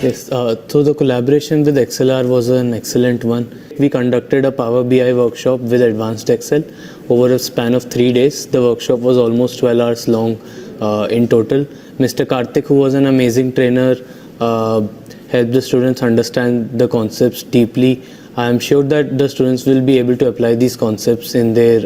Yes, so the collaboration with XLR was an excellent one. We conducted a Power BI workshop with Advanced Excel over a span of 3 days. The workshop was almost 12 hours long in total. Mr. Karthik, who was an amazing trainer, helped the students understand the concepts deeply. I am sure that the students will be able to apply these concepts in their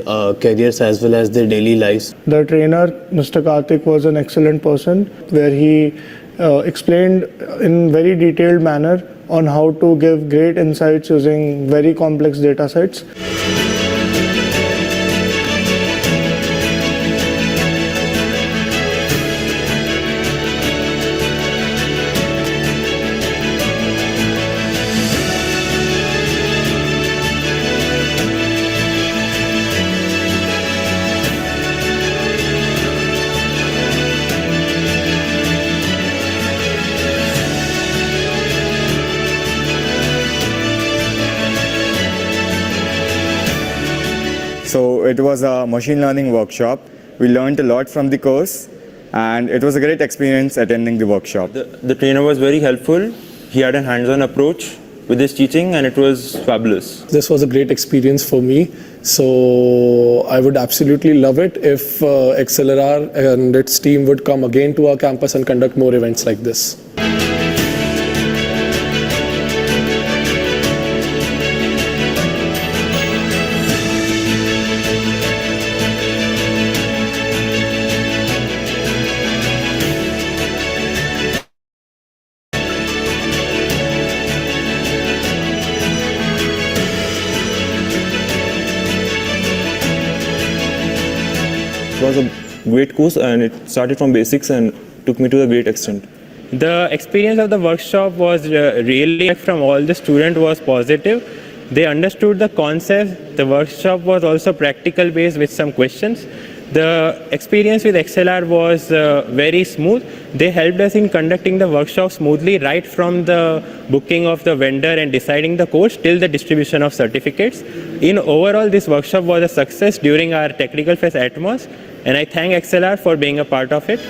careers as well as their daily lives. The trainer, Mr. Karthik, was an excellent person where he explained in very detailed manner on how to give great insights using very complex data sets. So it was a machine learning workshop. We learned a lot from the course and it was a great experience attending the workshop. The trainer was very helpful. He had a hands-on approach with his teaching and it was fabulous. This was a great experience for me. So I would absolutely love it if XLR and its team would come again to our campus and conduct more events like this. It was a great course and it started from basics and took me to a great extent. The experience of the workshop was really from all the students was positive. They understood the concept. The workshop was also practical based with some questions. The experience with XLR was very smooth. They helped us in conducting the workshop smoothly right from the booking of the vendor and deciding the course till the distribution of certificates. In overall, this workshop was a success during our Technical Fest Atmos, and I thank XLR for being a part of it.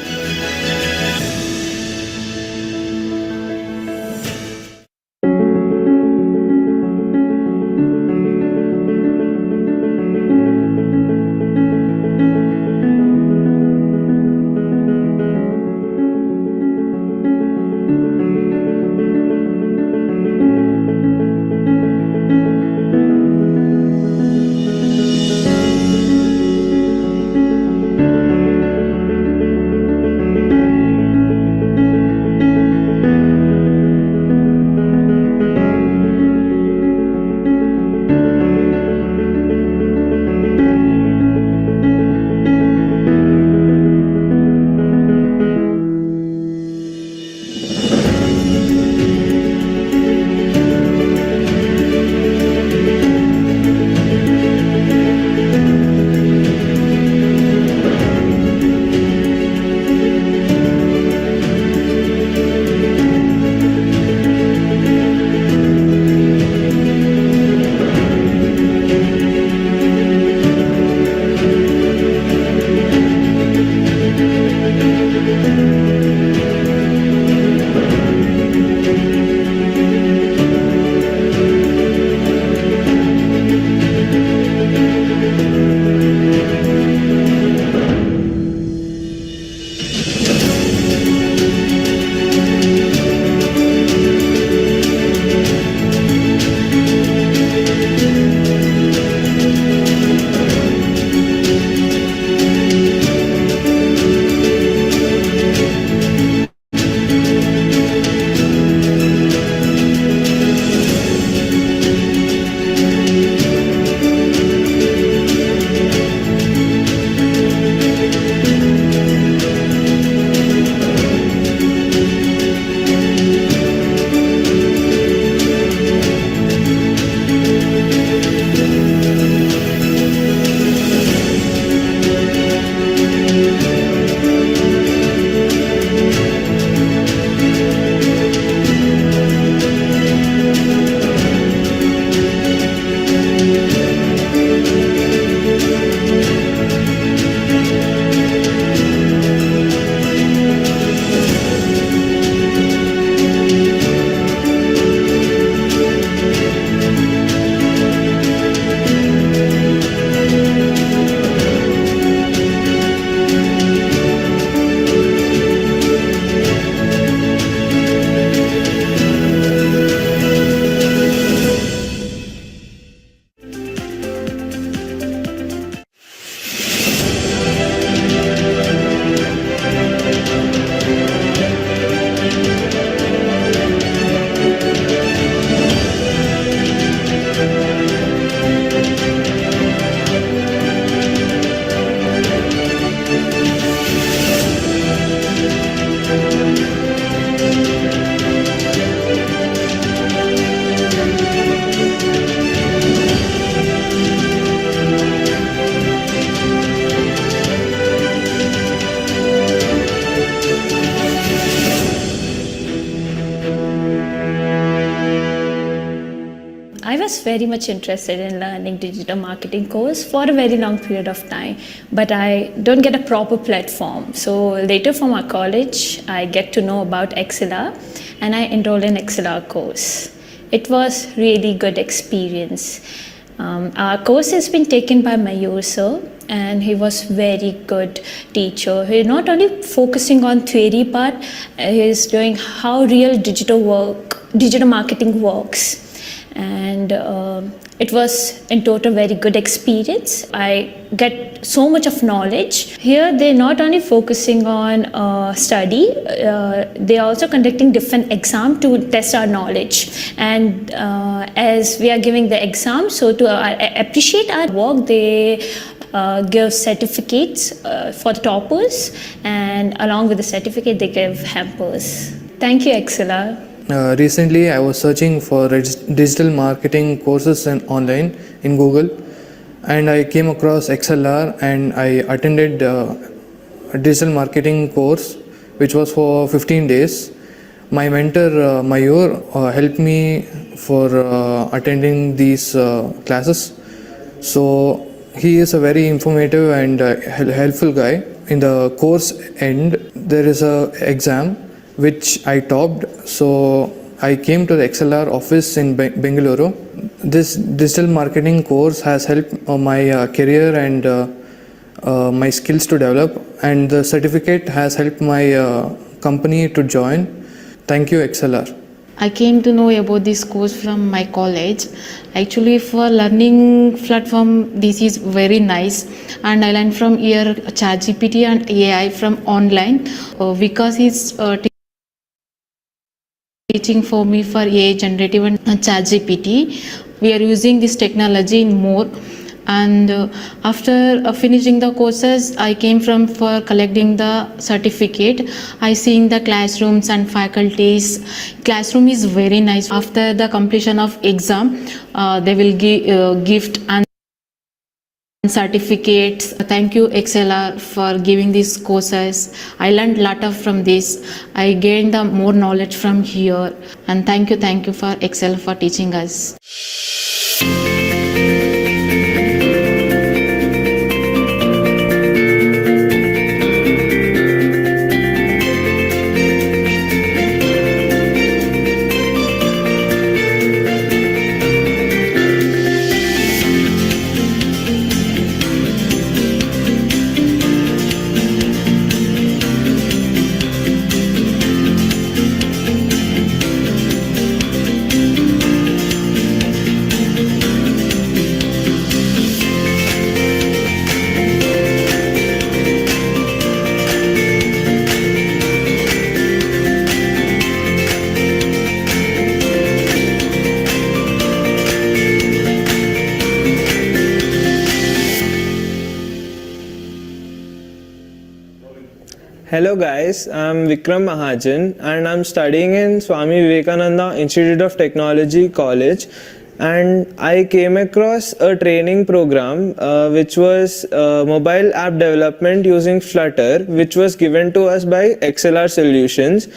I was very much interested in learning digital marketing course for a very long period of time, but I don't get a proper platform. So later from our college, I get to know about XLR and I enrolled in XLR course. It was really good experience. Our course has been taken by Mayur sir, and he was very good teacher. He not only focusing on theory part, he is doing how real digital marketing works. And it was in total very good experience. I get so much of knowledge. Here they're not only focusing on study, they're also conducting different exam to test our knowledge. And as we are giving the exam, so to appreciate our work, they give certificates for the toppers, and along with the certificate they give hampers. Thank you, XLR. Recently, I was searching for digital marketing courses online in Google, and I came across XLR, and I attended a digital marketing course which was for 15 days. My mentor Mayur helped me for attending these classes. So he is a very informative and helpful guy. In the course end, there is a exam which I topped. So I came to the XLR office in Bengaluru. This digital marketing course has helped my career and my skills to develop, and the certificate has helped my company to join. Thank you, XLR. I came to know about this course from my college. Actually, for learning platform, this is very nice, and I learned from here ChatGPT and AI from online. Because it's teaching for me for AI generative and ChatGPT. We are using this technology in more. And after finishing the courses, I came for collecting the certificate. I seen the classrooms and faculties. Classroom is very nice. After the completion of exam, they will give gift and certificates. Thank you, XLR, for giving these courses. I learned a lot from this. I gained the more knowledge from here. And thank you for XLR for teaching us. Hello guys, I'm Vikram Mahajan and I'm studying in Swami Vivekananda Institute of Technology College, and I came across a training program which was mobile app development using Flutter, which was given to us by XLR Solutions.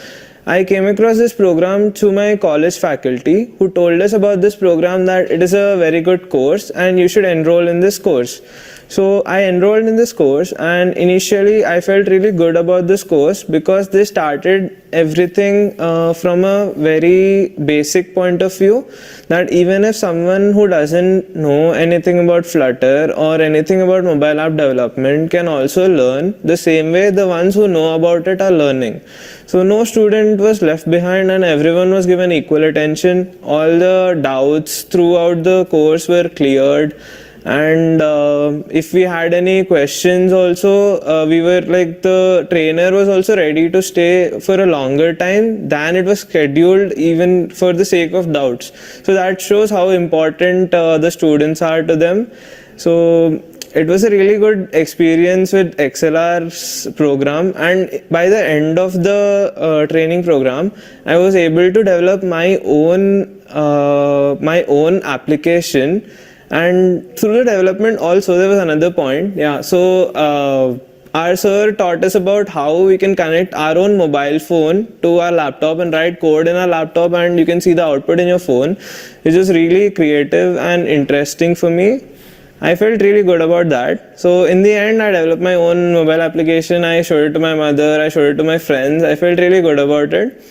I came across this program through my college faculty, who told us about this program, that it is a very good course and you should enroll in this course. So I enrolled in this course, and initially I felt really good about this course because they started everything from a very basic point of view, that even if someone who doesn't know anything about Flutter or anything about mobile app development can also learn the same way the ones who know about it are learning. So no student was left behind and everyone was given equal attention. All the doubts throughout the course were cleared. And if we had any questions also, we were like, the trainer was also ready to stay for a longer time than it was scheduled, even for the sake of doubts. So that shows how important the students are to them. So it was a really good experience with XLR's program, and by the end of the training program, I was able to develop my own application. And through the development also, there was another point. Yeah, so our sir taught us about how we can connect our own mobile phone to our laptop and write code in our laptop, and you can see the output in your phone, which is really creative and interesting for me. I felt really good about that. So in the end, I developed my own mobile application. I showed it to my mother. I showed it to my friends. I felt really good about it.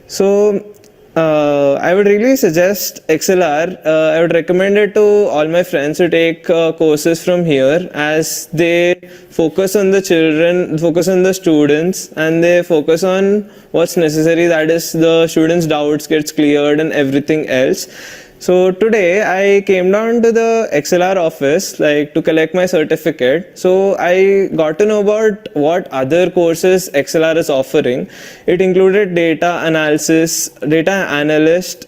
So I would really suggest XLR. I would recommend it to all my friends to take courses from here, as they focus on the children, focus on the students, and they focus on what's necessary. That is, the students' doubts gets cleared and everything else. So today I came down to the XLR office to collect my certificate. So I got to know about what other courses XLR is offering. It included data analysis, data analyst,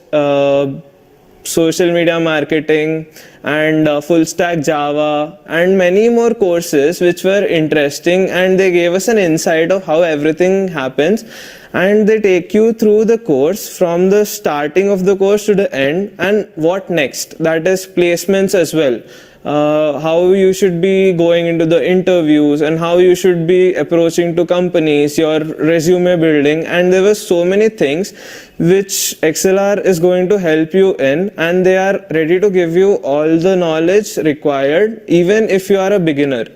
social media marketing, and full stack Java, and many more courses which were interesting, and they gave us an insight of how everything happens, and they take you through the course from the starting of the course to the end, and what next, that is placements as well. How you should be going into the interviews and how you should be approaching to companies, your resume building, and there were so many things which XLR is going to help you in, and they are ready to give you all the knowledge required, even if you are a beginner.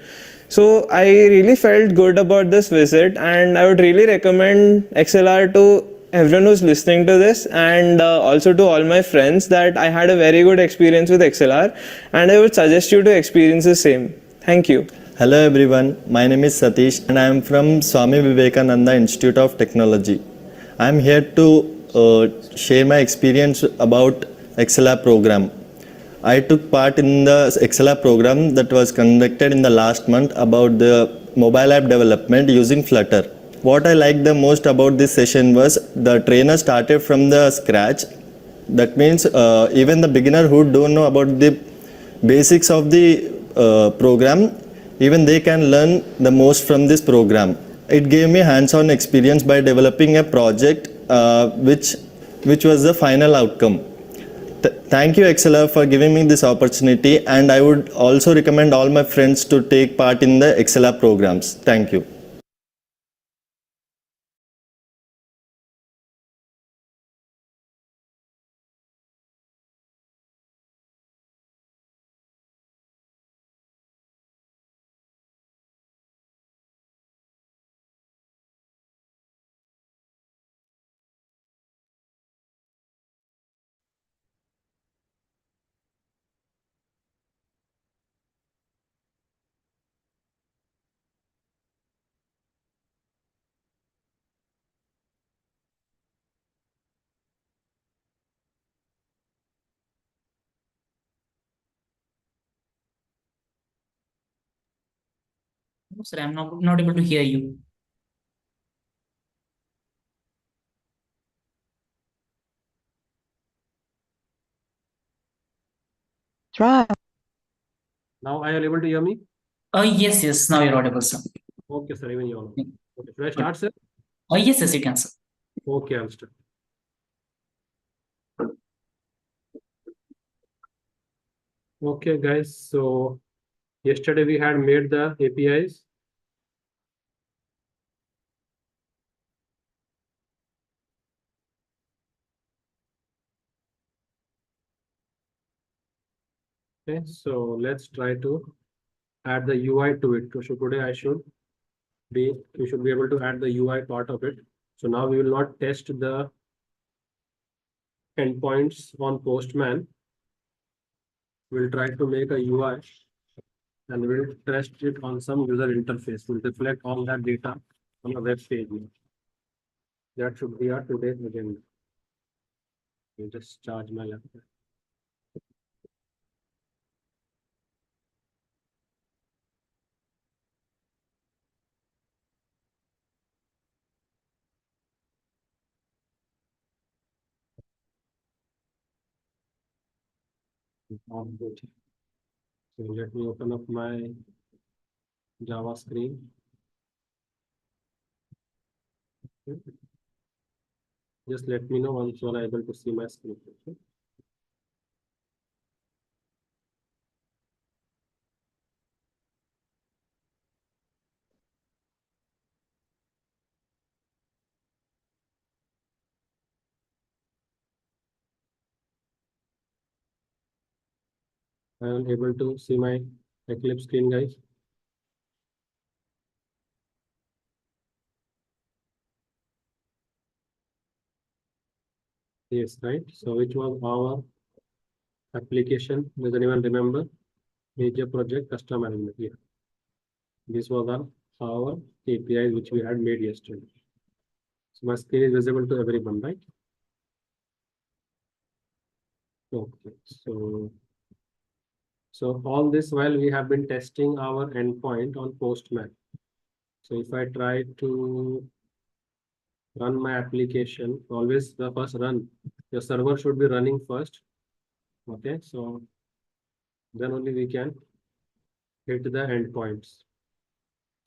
So I really felt good about this visit, and I would really recommend XLR to everyone who's listening to this, and also to all my friends, that I had a very good experience with XLR, and I would suggest you to experience the same. Thank you. Hello everyone, my name is Satish and I am from Swami Vivekananda Institute of Technology. I am here to share my experience about XLR program. I took part in the XLR program that was conducted in the last month about the mobile app development using Flutter. What I liked the most about this session was the trainer started from the scratch. That means even the beginner who don't know about the basics of the program, even they can learn the most from this program. It gave me hands-on experience by developing a project which was the final outcome. Thank you XLR for giving me this opportunity, and I would also recommend all my friends to take part in the XLR programs. Thank you. No, sir, I'm not able to hear you. Try. Now are you able to hear me? Yes, now you're audible, sir. Okay, sir, even you are. Okay, should I start, sir? Yes, you can, sir. Okay, I'll start. Okay, guys, so yesterday we had made the APIs. Okay, so let's try to add the UI to it. So today we should be able to add the UI part of it. So now we will not test the endpoints on Postman. We'll try to make a UI and we'll test it on some user interface. We'll reflect all that data on a web page. That should be our today's agenda. I'll just charge my laptop. Good. So let me open up my Java screen. Okay. Just let me know once you are able to see my screen. Okay. I am able to see my Eclipse screen, guys. Yes, right. So which was our application? Does anyone remember? Major project custom management. Yeah. This was our API which we had made yesterday. So my screen is visible to everyone, right? Okay. So all this while we have been testing our endpoint on Postman. So if I try to run my application, always the first run, your server should be running first. Okay, so then only we can hit the endpoints.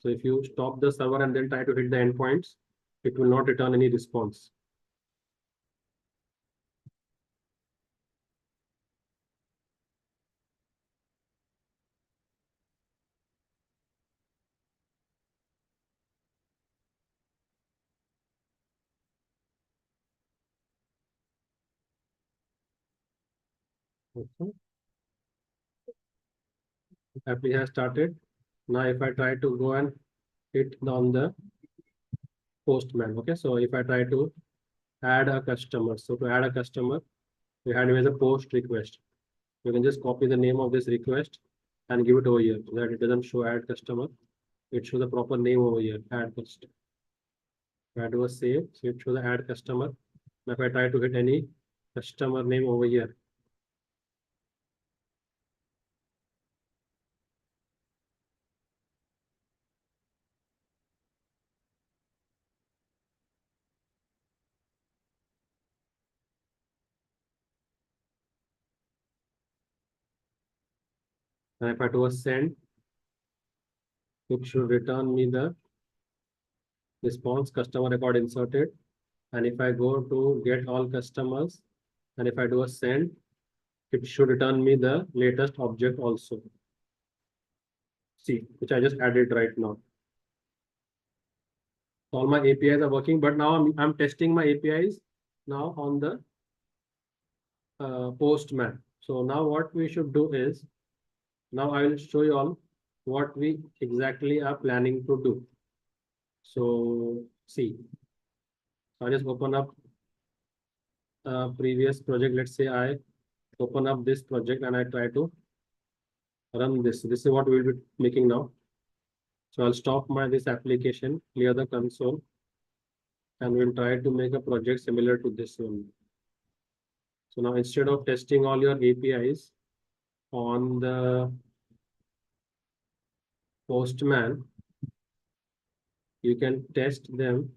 So if you stop the server and then try to hit the endpoints, it will not return any response. Okay. Application has started. Now if I try to go and hit on the Postman, okay, so if I try to add a customer, so to add a customer, we had as a post request. You can just copy the name of this request and give it over here so that it doesn't show add customer. It shows the proper name over here, add customer. Add was saved, so it shows the add customer. Now if I try to hit any customer name over here, and if I do a send, it should return me the response customer record inserted. And if I go to get all customers, and if I do a send, it should return me the latest object also. See, which I just added right now. All my APIs are working, but now I'm testing my APIs now on the Postman. So now what we should do is, now I will show you all what we exactly are planning to do. So see, I just open up a previous project. Let's say I open up this project and I try to run this. This is what we'll be making now. So I'll stop this application, clear the console, and we'll try to make a project similar to this one. So now instead of testing all your APIs on the Postman, you can test them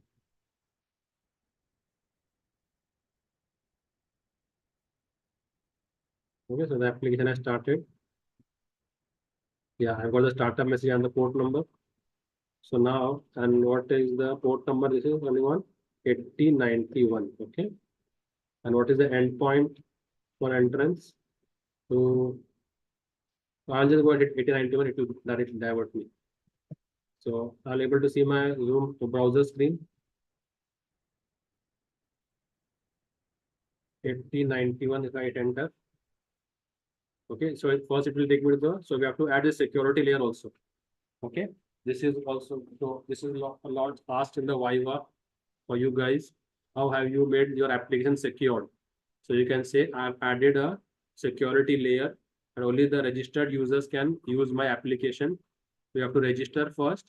okay. So the application has started. Yeah, I've got the startup message and the port number. So now, and what is the port number? This is only one 8091. Okay. And what is the endpoint for entrance? So I'll just go ahead 8091. It will directly divert me. So I'll able to see my Zoom browser screen. 8091 if I hit enter. Okay, so first it will take me to the, so we have to add a security layer also. Okay, this is also, so this is a lot asked in the Viva for you guys. How have you made your application secured? So you can say I've added a security layer and only the registered users can use my application. We have to register first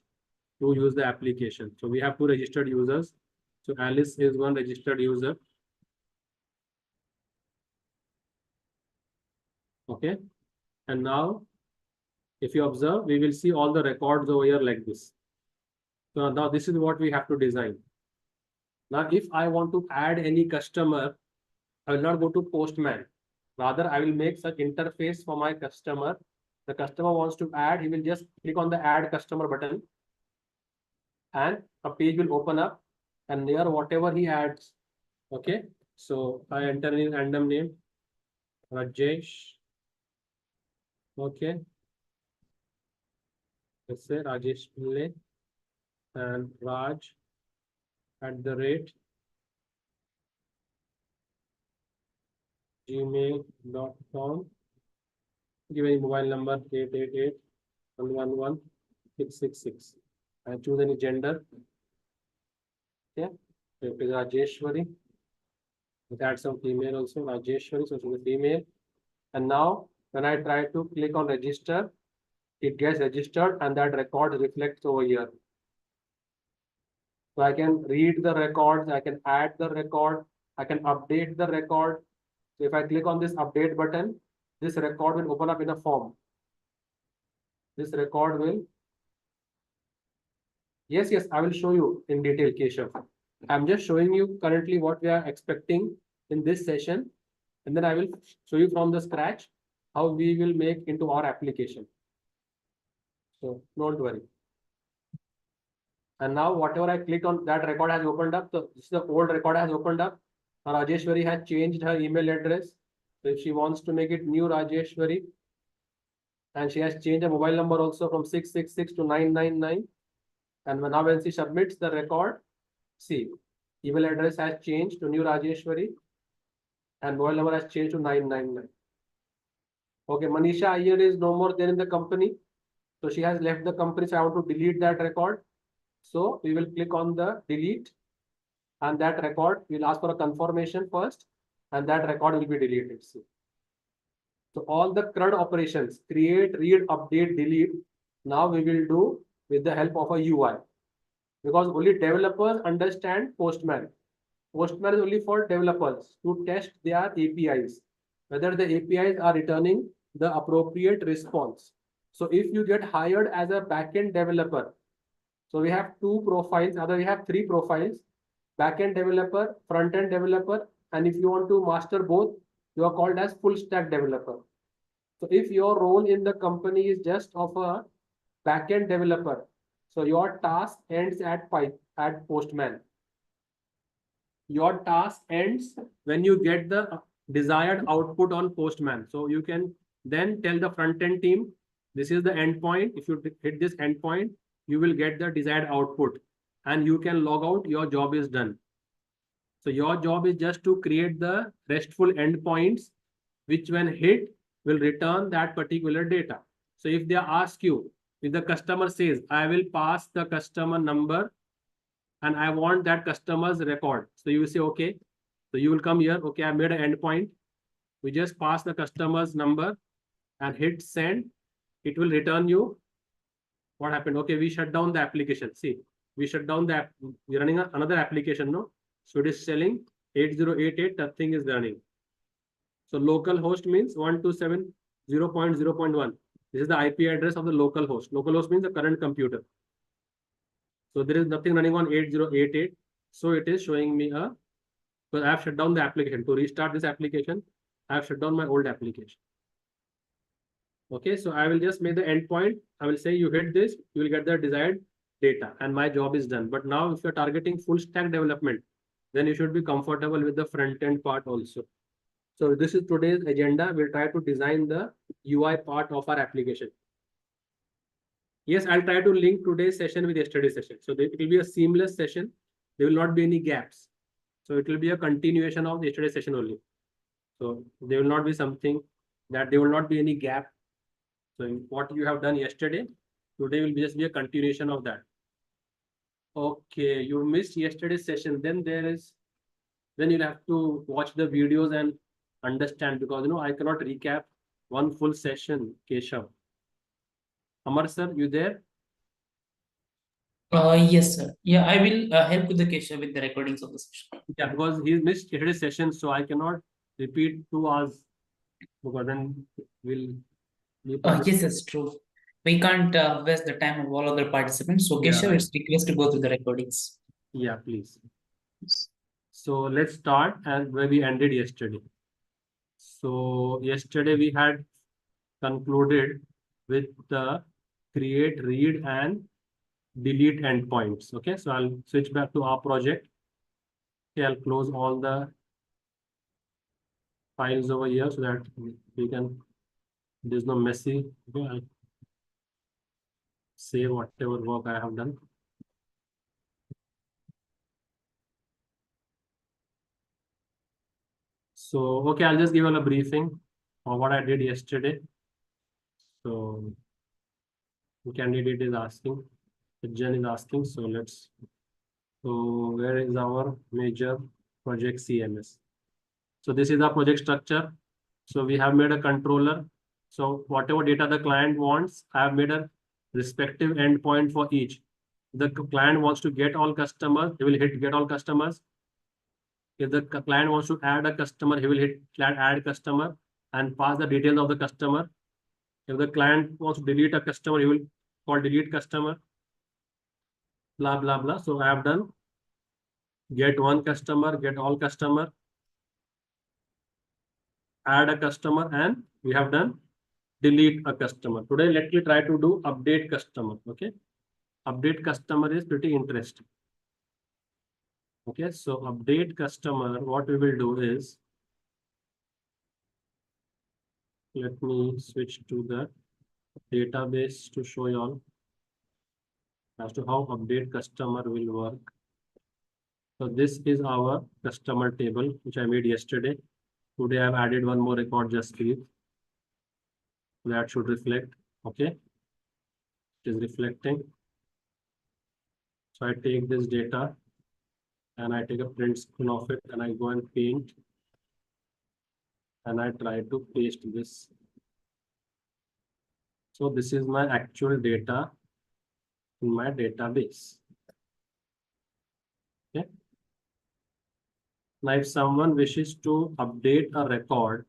to use the application. So we have two registered users. So Alice is one registered user. Okay, and now if you observe, we will see all the records over here like this. So now this is what we have to design. Now if I want to add any customer, I will not go to Postman. Rather, I will make such interface for my customer. The customer wants to add, he will just click on the add customer button and a page will open up and there whatever he adds. Okay, so I enter in random name Rajesh. Okay, let's say Rajesh Pillai and Raj @ gmail.com. give any mobile number 888-111-666. And choose any gender. Okay, so it is Rajeshwari. Let's add some female also, Rajeshwari, so choose a female. And now when I try to click on register, it gets registered and that record reflects over here. So I can read the records, I can add the record, I can update the record. So if I click on this update button, this record will open up in a form. This record will. Yes, I will show you in detail, Keshav. I'm just showing you currently what we are expecting in this session. And then I will show you from the scratch how we will make into our application. So don't worry. And now whatever I clicked on, that record has opened up. So this is the old record has opened up. Now Rajeshwari has changed her email address. So if she wants to make it new Rajeshwari, and she has changed her mobile number also from 666 to 999. And now when she submits the record, see, email address has changed to new Rajeshwari and mobile number has changed to 999. Okay, Manisha Iyer is no more there in the company. So she has left the company. So I want to delete that record. So we will click on the delete and that record will ask for a confirmation first and that record will be deleted. See. So all the CRUD operations, create, read, update, delete, now we will do with the help of a UI. Because only developers understand Postman. Postman is only for developers to test their APIs, whether the APIs are returning the appropriate response. So if you get hired as a backend developer, so we have two profiles, other we have three profiles, backend developer, front-end developer, and if you want to master both, you are called as full stack developer. So if your role in the company is just of a backend developer, so your task ends at Postman. Your task ends when you get the desired output on Postman. So you can then tell the front-end team, this is the endpoint. If you hit this endpoint, you will get the desired output and you can log out, your job is done. So your job is just to create the RESTful endpoints, which when hit will return that particular data. So if they ask you, if the customer says, I will pass the customer number and I want that customer's record. So you will say, okay. So you will come here. Okay, I made an endpoint. We just pass the customer's number and hit send. It will return you. What happened? Okay, we shut down the application. See, we shut down the app. We're running another application, no? So it is selling 8088, that thing is running. So local host means 127.0.0.1. This is the IP address of the local host. Local host means the current computer. So there is nothing running on 8088. So it is showing me a, because I have shut down the application. To restart this application, I have shut down my old application. Okay, so I will just make the endpoint. I will say you hit this, you will get the desired data and my job is done. But now if you're targeting full stack development, then you should be comfortable with the front end part also. So this is today's agenda. We'll try to design the UI part of our application. Yes, I'll try to link today's session with yesterday's session. So it will be a seamless session. There will not be any gaps. So it will be a continuation of yesterday's session only. So there will not be something that there will not be any gap. So what you have done yesterday, today will just be a continuation of that. Okay, you missed yesterday's session. Then you'll have to watch the videos and understand, because I cannot recap one full session. Keshav. Amar sir, you there? Yes, sir. Yeah, I will help with the Keshav with the recordings of the session. Yeah, because he missed yesterday's session, so I cannot repeat 2 hours because then we'll. Yes, that's true. We can't waste the time of all other participants. So Keshav, it's request to go through the recordings. Yeah, please. So let's start as where we ended yesterday. So yesterday we had concluded with the create, read, and delete endpoints. Okay, so I'll switch back to our project. Okay, I'll close all the files over here so that we can, there's no messy. Okay, I'll save whatever work I have done. So, okay, I'll just give you a briefing of what I did yesterday. So the candidate is asking, Jen is asking, so where is our major project CMS? So this is our project structure. So we have made a controller. So whatever data the client wants, I have made a respective endpoint for each. The client wants to get all customers, he will hit get all customers. If the client wants to add a customer, he will hit add customer and pass the details of the customer. If the client wants to delete a customer, he will call delete customer, blah, blah, blah. So I have done get one customer, get all customer, add a customer, and we have done delete a customer. Today, let me try to do update customer. Okay. Update customer is pretty interesting. Okay. So update customer, what we will do is, let me switch to the database to show you all as to how update customer will work. So this is our customer table, which I made yesterday. Today I've added one more record just for you. That should reflect. Okay. It is reflecting. So I take this data and I take a print screen of it and I go and paint and I try to paste this. So this is my actual data in my database. Okay. Now if someone wishes to update a record,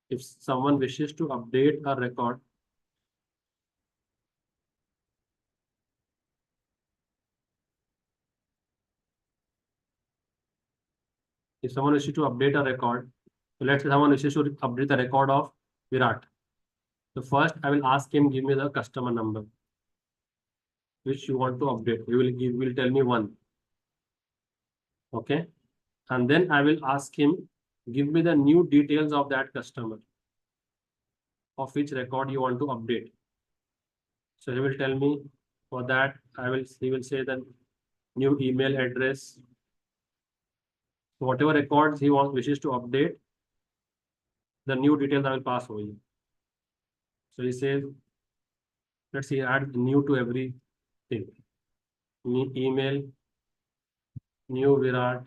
if someone wishes to update a record, if someone wishes to update a record, so let's say someone wishes to update the record of Virat. So first I will ask him, give me the customer number which you want to update. He will tell me one. Okay. And then I will ask him, give me the new details of that customer, of which record you want to update. So he will tell me, for that he will say the new email address. So whatever records he wishes to update, the new details I will pass over you. So he says, let's see, add new to everything. Email, new Virat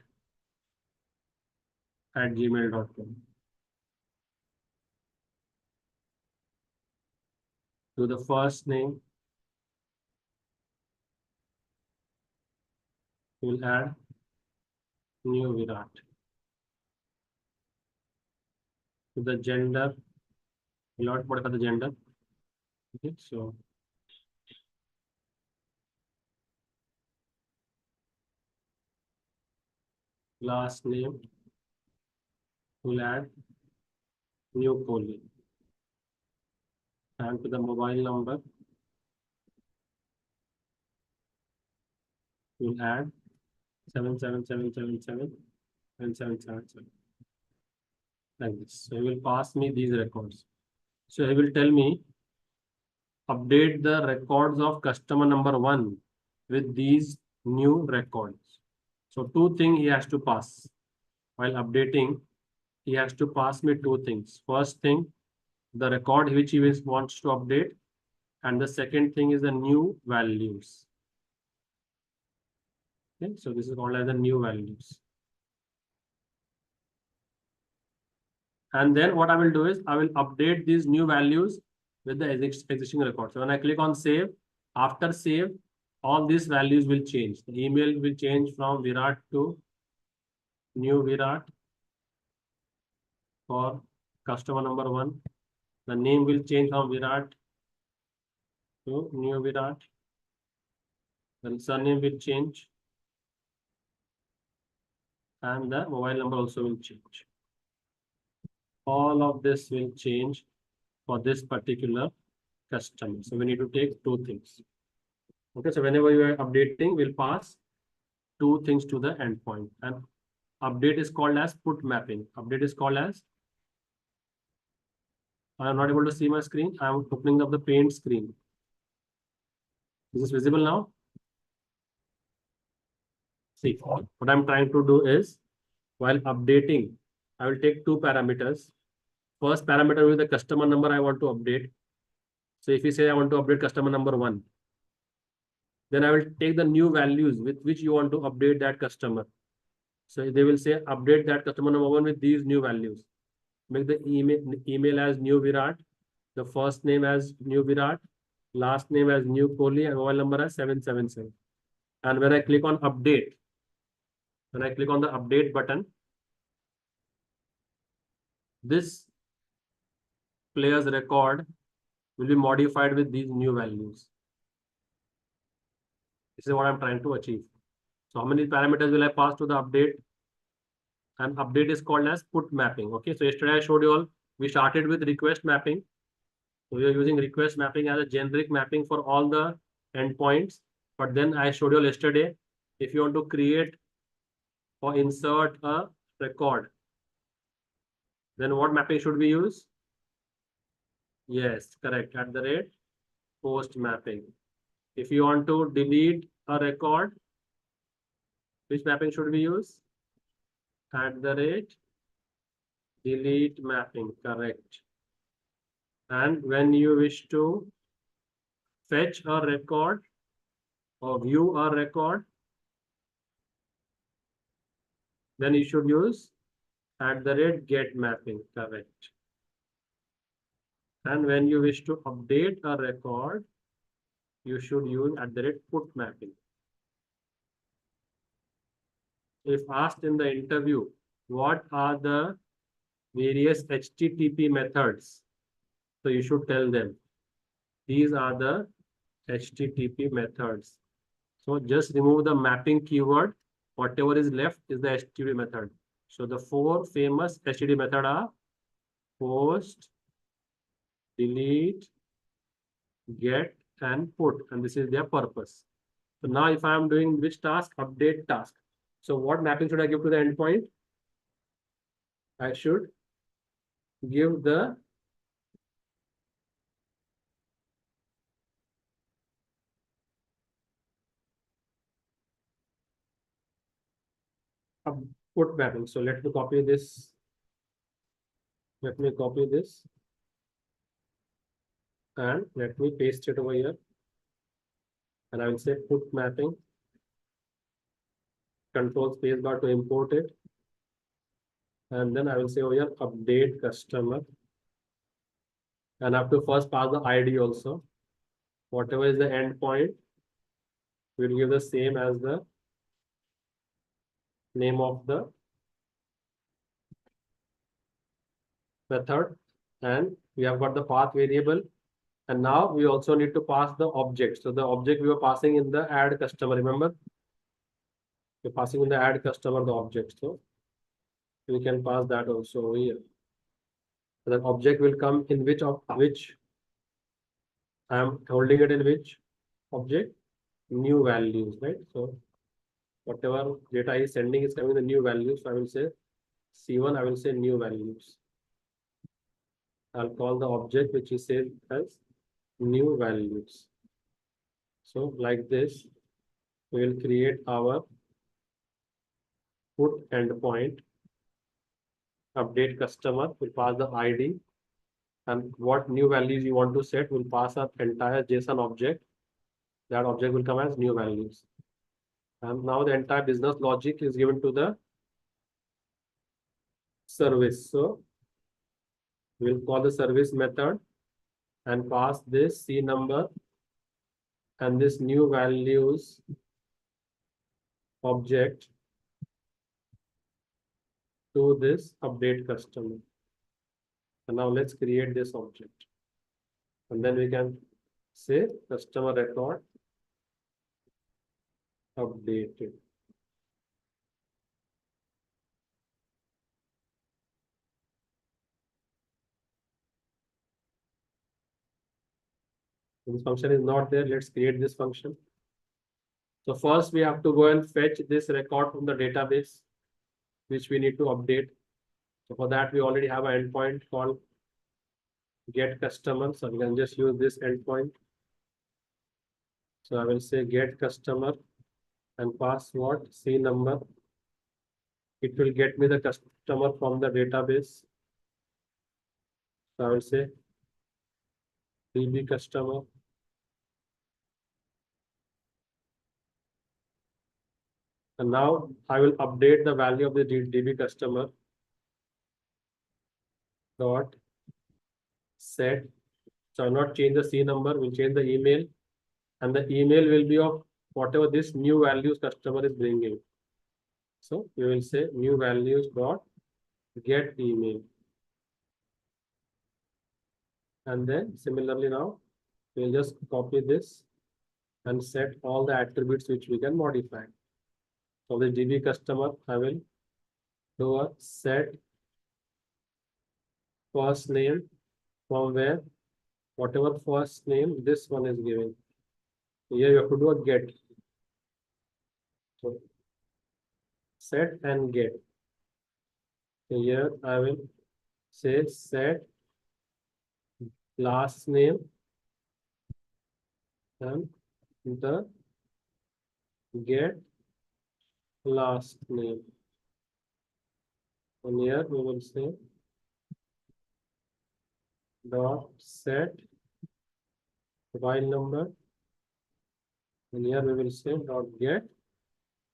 @gmail.com. To the first name, we'll add new Virat. To the gender, we'll not modify the gender. Okay, so last name, we'll add new Kohli. And to the mobile number, we'll add 77777 and 777. Like this. So he will pass me these records. So he will tell me, update the records of customer number 1 with these new records. So two things he has to pass. While updating, he has to pass me two things. First thing, the record which he wants to update. And the second thing is the new values. Okay, so this is called as the new values. And then what I will do is I will update these new values with the existing record. So when I click on save, after save, all these values will change. The email will change from Virat to new Virat for customer number 1. The name will change from Virat to new Virat. The surname will change. And the mobile number also will change. All of this will change for this particular customer. So we need to take two things. Okay, so whenever you are updating, we'll pass two things to the endpoint. And update is called as put mapping. Update is called as, I am not able to see my screen. I am opening up the paint screen. Is this visible now? See, what I'm trying to do is, while updating, I will take two parameters. first parameter will be the customer number I want to update. So if you say I want to update customer number 1, then I will take the new values with which you want to update that customer. So they will say update that customer number 1 with these new values. Make the email as new Virat, the first name as new Virat, last name as new Kohli, and mobile number as 777. And when I click on update, when I click on the update button, this player's record will be modified with these new values. This is what I'm trying to achieve. So how many parameters will I pass to the update? And update is called as put mapping. Okay, so yesterday I showed you all, we started with request mapping. So we are using request mapping as a generic mapping for all the endpoints. But then I showed you all yesterday, if you want to create or insert a record, then what mapping should we use? Yes, correct, @post mapping. If you want to delete a record, which mapping should we use? @delete mapping, correct. And when you wish to fetch a record or view a record, then you should use @get mapping, correct. And when you wish to update a record, you should use @put mapping. If asked in the interview, what are the various HTTP methods? So you should tell them, these are the HTTP methods. So just remove the mapping keyword. Whatever is left is the HTTP method. So the 4 famous HTTP method are post, delete, get, and put. And this is their purpose. So now if I am doing which task? Update task. So what mapping should I give to the endpoint? I should give the put mapping. So let me copy this. Let me copy this. And let me paste it over here. And I will say put mapping. Control space bar to import it. And then I will say over here update customer. And I have to first pass the ID also. Whatever is the endpoint, we'll give the same as the name of the method. And we have got the path variable. And now we also need to pass the object. So the object we were passing in the add customer, remember? We're passing in the add customer the object. So we can pass that also over here. So that object will come in which I am holding it in which object? New values, right? So whatever data is sending is coming the new values. So I will say C1, I will say new values. I'll call the object which is saved as new values. So like this, we will create our put endpoint. Update customer will pass the ID, and what new values you want to set will pass our entire JSON object. That object will come as new values. And now the entire business logic is given to the service. So we'll call the service method and pass this C number and this new values object to this update customer. And now let's create this object. And then we can say customer record updated. This function is not there. Let's create this function. So first we have to go and fetch this record from the database, which we need to update. So for that, we already have an endpoint called get customer. So we can just use this endpoint. So I will say get customer and pass what? C number. It will get me the customer from the database. So I will say DB customer. And now I will update the value of the DB customer dot set. So I'll not change the C number, we'll change the email, and the email will be of whatever this new values customer is bringing. So we will say new values dot get email. And then similarly now we'll just copy this and set all the attributes which we can modify. So the DB customer, I will do a set first name from where whatever first name this one is giving. Here you have to do a get. So set and get. Here I will say set last name and the get last name. And here we will say dot set mobile number, and here we will say dot get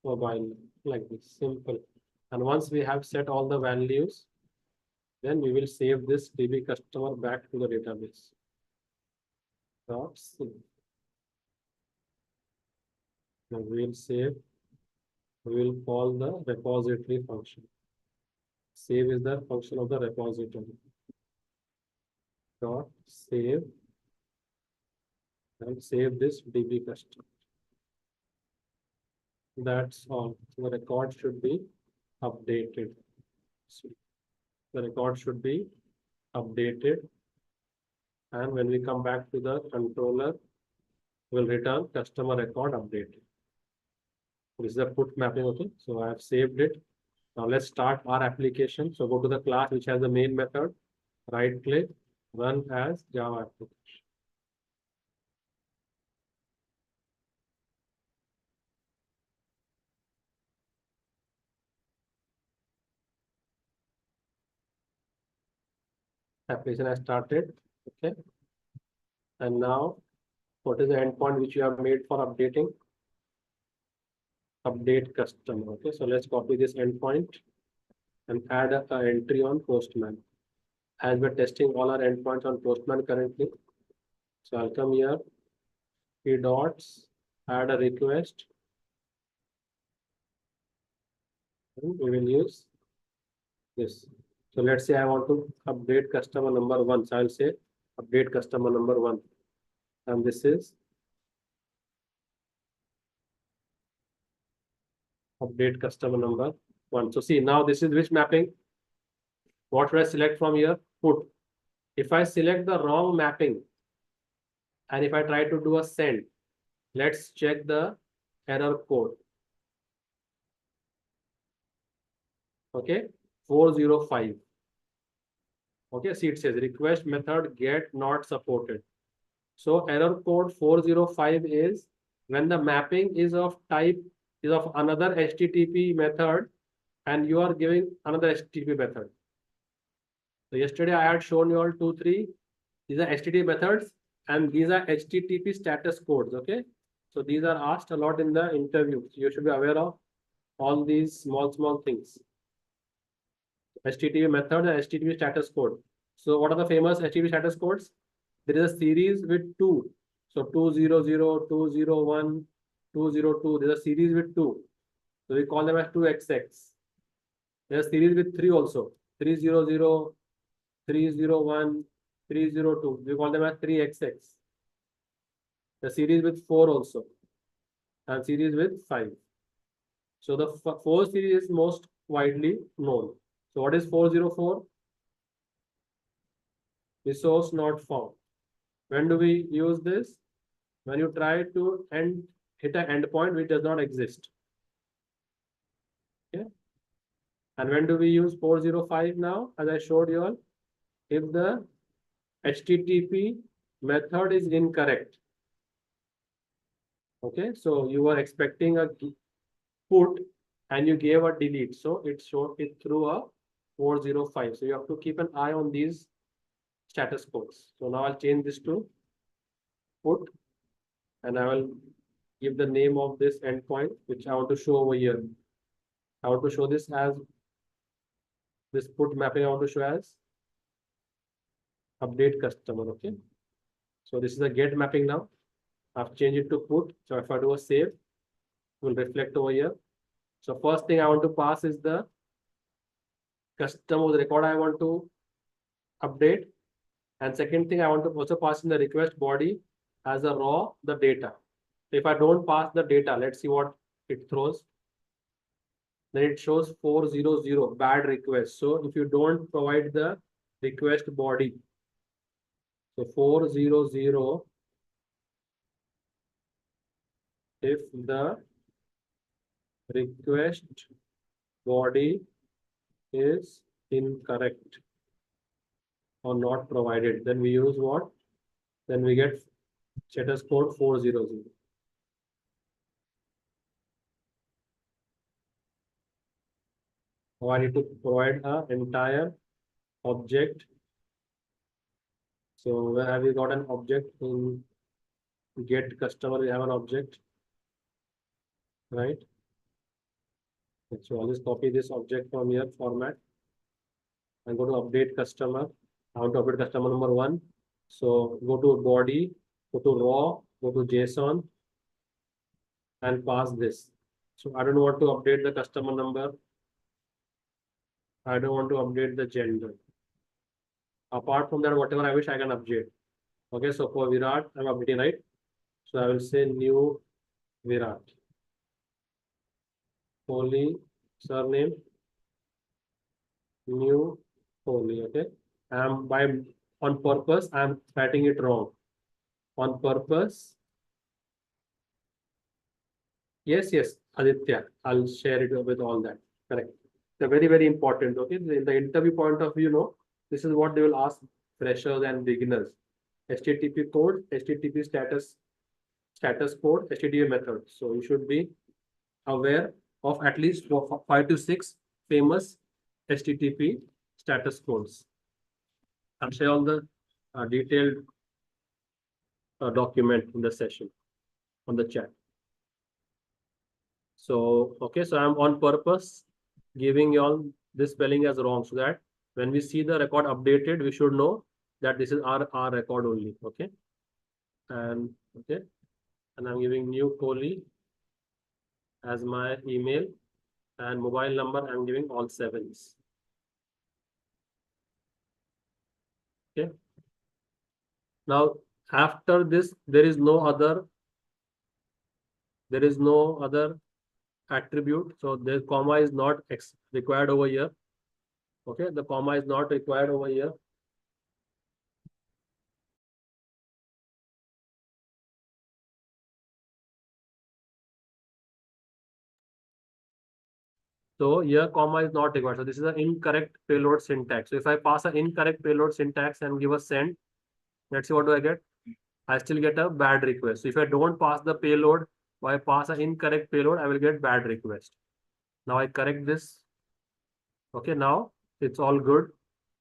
mobile, like this, simple. And once we have set all the values, then we will save this DB customer back to the database. Dot save. Now we will save. We will call the repository function. Save is the function of the repository. Dot save and save this DB customer. That's all. The record should be updated. So the record should be updated, and when we come back to the controller, we'll return customer record updated. This is the put mapping. Okay, so I have saved it. Now let's start our application. So go to the class which has the main method, right click, run as Java application. Application has started. Okay, and now what is the endpoint which you have made for updating? Update customer. Okay, so let's copy this endpoint and add an entry on Postman. As we're testing all our endpoints on Postman currently, so I'll come here, three dots, add a request, and we will use this. So let's say I want to update customer number 1. So I'll say update customer number 1, and this is update customer number 1. So see, now this is which mapping? What should I select from here? Put. If I select the wrong mapping and if I try to do a send, let's check the error code. Okay, 405. Okay, see, it says request method get not supported. So error code 405 is when the mapping is of type is of another HTTP method and you are giving another HTTP method. So yesterday I had shown you all 2, 3. These are HTTP methods and these are HTTP status codes. Okay, so these are asked a lot in the interview. You should be aware of all these small things. HTTP method and HTTP status code. So what are the famous HTTP status codes? There is a series with 2. So 200, 201, 202. There's a series with 2. So we call them as 2XX. There's a series with 3 also. 300, 301, 302. We call them as 3XX. The series with 4 also. And series with 5. So the 4 series is most widely known. So what is 404? Resource not found. When do we use this? When you try to hit an endpoint which does not exist. Okay. And when do we use 405 now? As I showed you all, if the HTTP method is incorrect. Okay, so you were expecting a put and you gave a delete. So it threw a 405. So you have to keep an eye on these status codes. So now I'll change this to put, and I will give the name of this endpoint, which I want to show over here. I want to show this as this put mapping. I want to show as update customer. Okay. So this is a get mapping now. I've changed it to put. So if I do a save, it will reflect over here. So first thing I want to pass is the customer, the record I want to update. And second thing I want to also pass in the request body as a raw the data. So if I don't pass the data, let's see what it throws. Then it shows 400 bad request. So if you don't provide the request body, so 400, if the request body is incorrect or not provided, then we use what? Then we get status code 400. Now I need to provide an entire object. So where have we got an object? In get customer, we have an object, right? So I'll just copy this object from here, format. I'm going to update customer. I want to update customer number 1. So go to body, go to raw, go to JSON, and pass this. So I don't want to update the customer number. I don't want to update the gender. Apart from that, whatever I wish, I can update. Okay, so for Virat, I'm updating, right? So I will say new Virat. Kohli, surname, new Kohli. Okay, on purpose, I'm writing it wrong. On purpose. Yes, Aditya, I'll share it with all that. Correct. They're very, very important. Okay, in the interview point of view, this is what they will ask freshers and beginners. HTTP code, HTTP status code, HTTP method. So you should be aware of at least 5 to 6 famous HTTP status codes. I'll share all the detailed document in the session on the chat. So, okay, so I'm on purpose giving you all this spelling as wrong so that when we see the record updated, we should know that this is our record only. Okay. And okay. And I'm giving new Kohli as my email, and mobile number I'm giving all 7s. Okay. Now after this, there is no other attribute. So the comma is not required over here. Okay, the comma is not required over here. So here comma is not required. So this is an incorrect payload syntax. So if I pass an incorrect payload syntax and give a send, let's see what do I get. I still get a bad request. So if I don't pass the payload, or I pass an incorrect payload, I will get bad request. Now I correct this. Okay, now it's all good.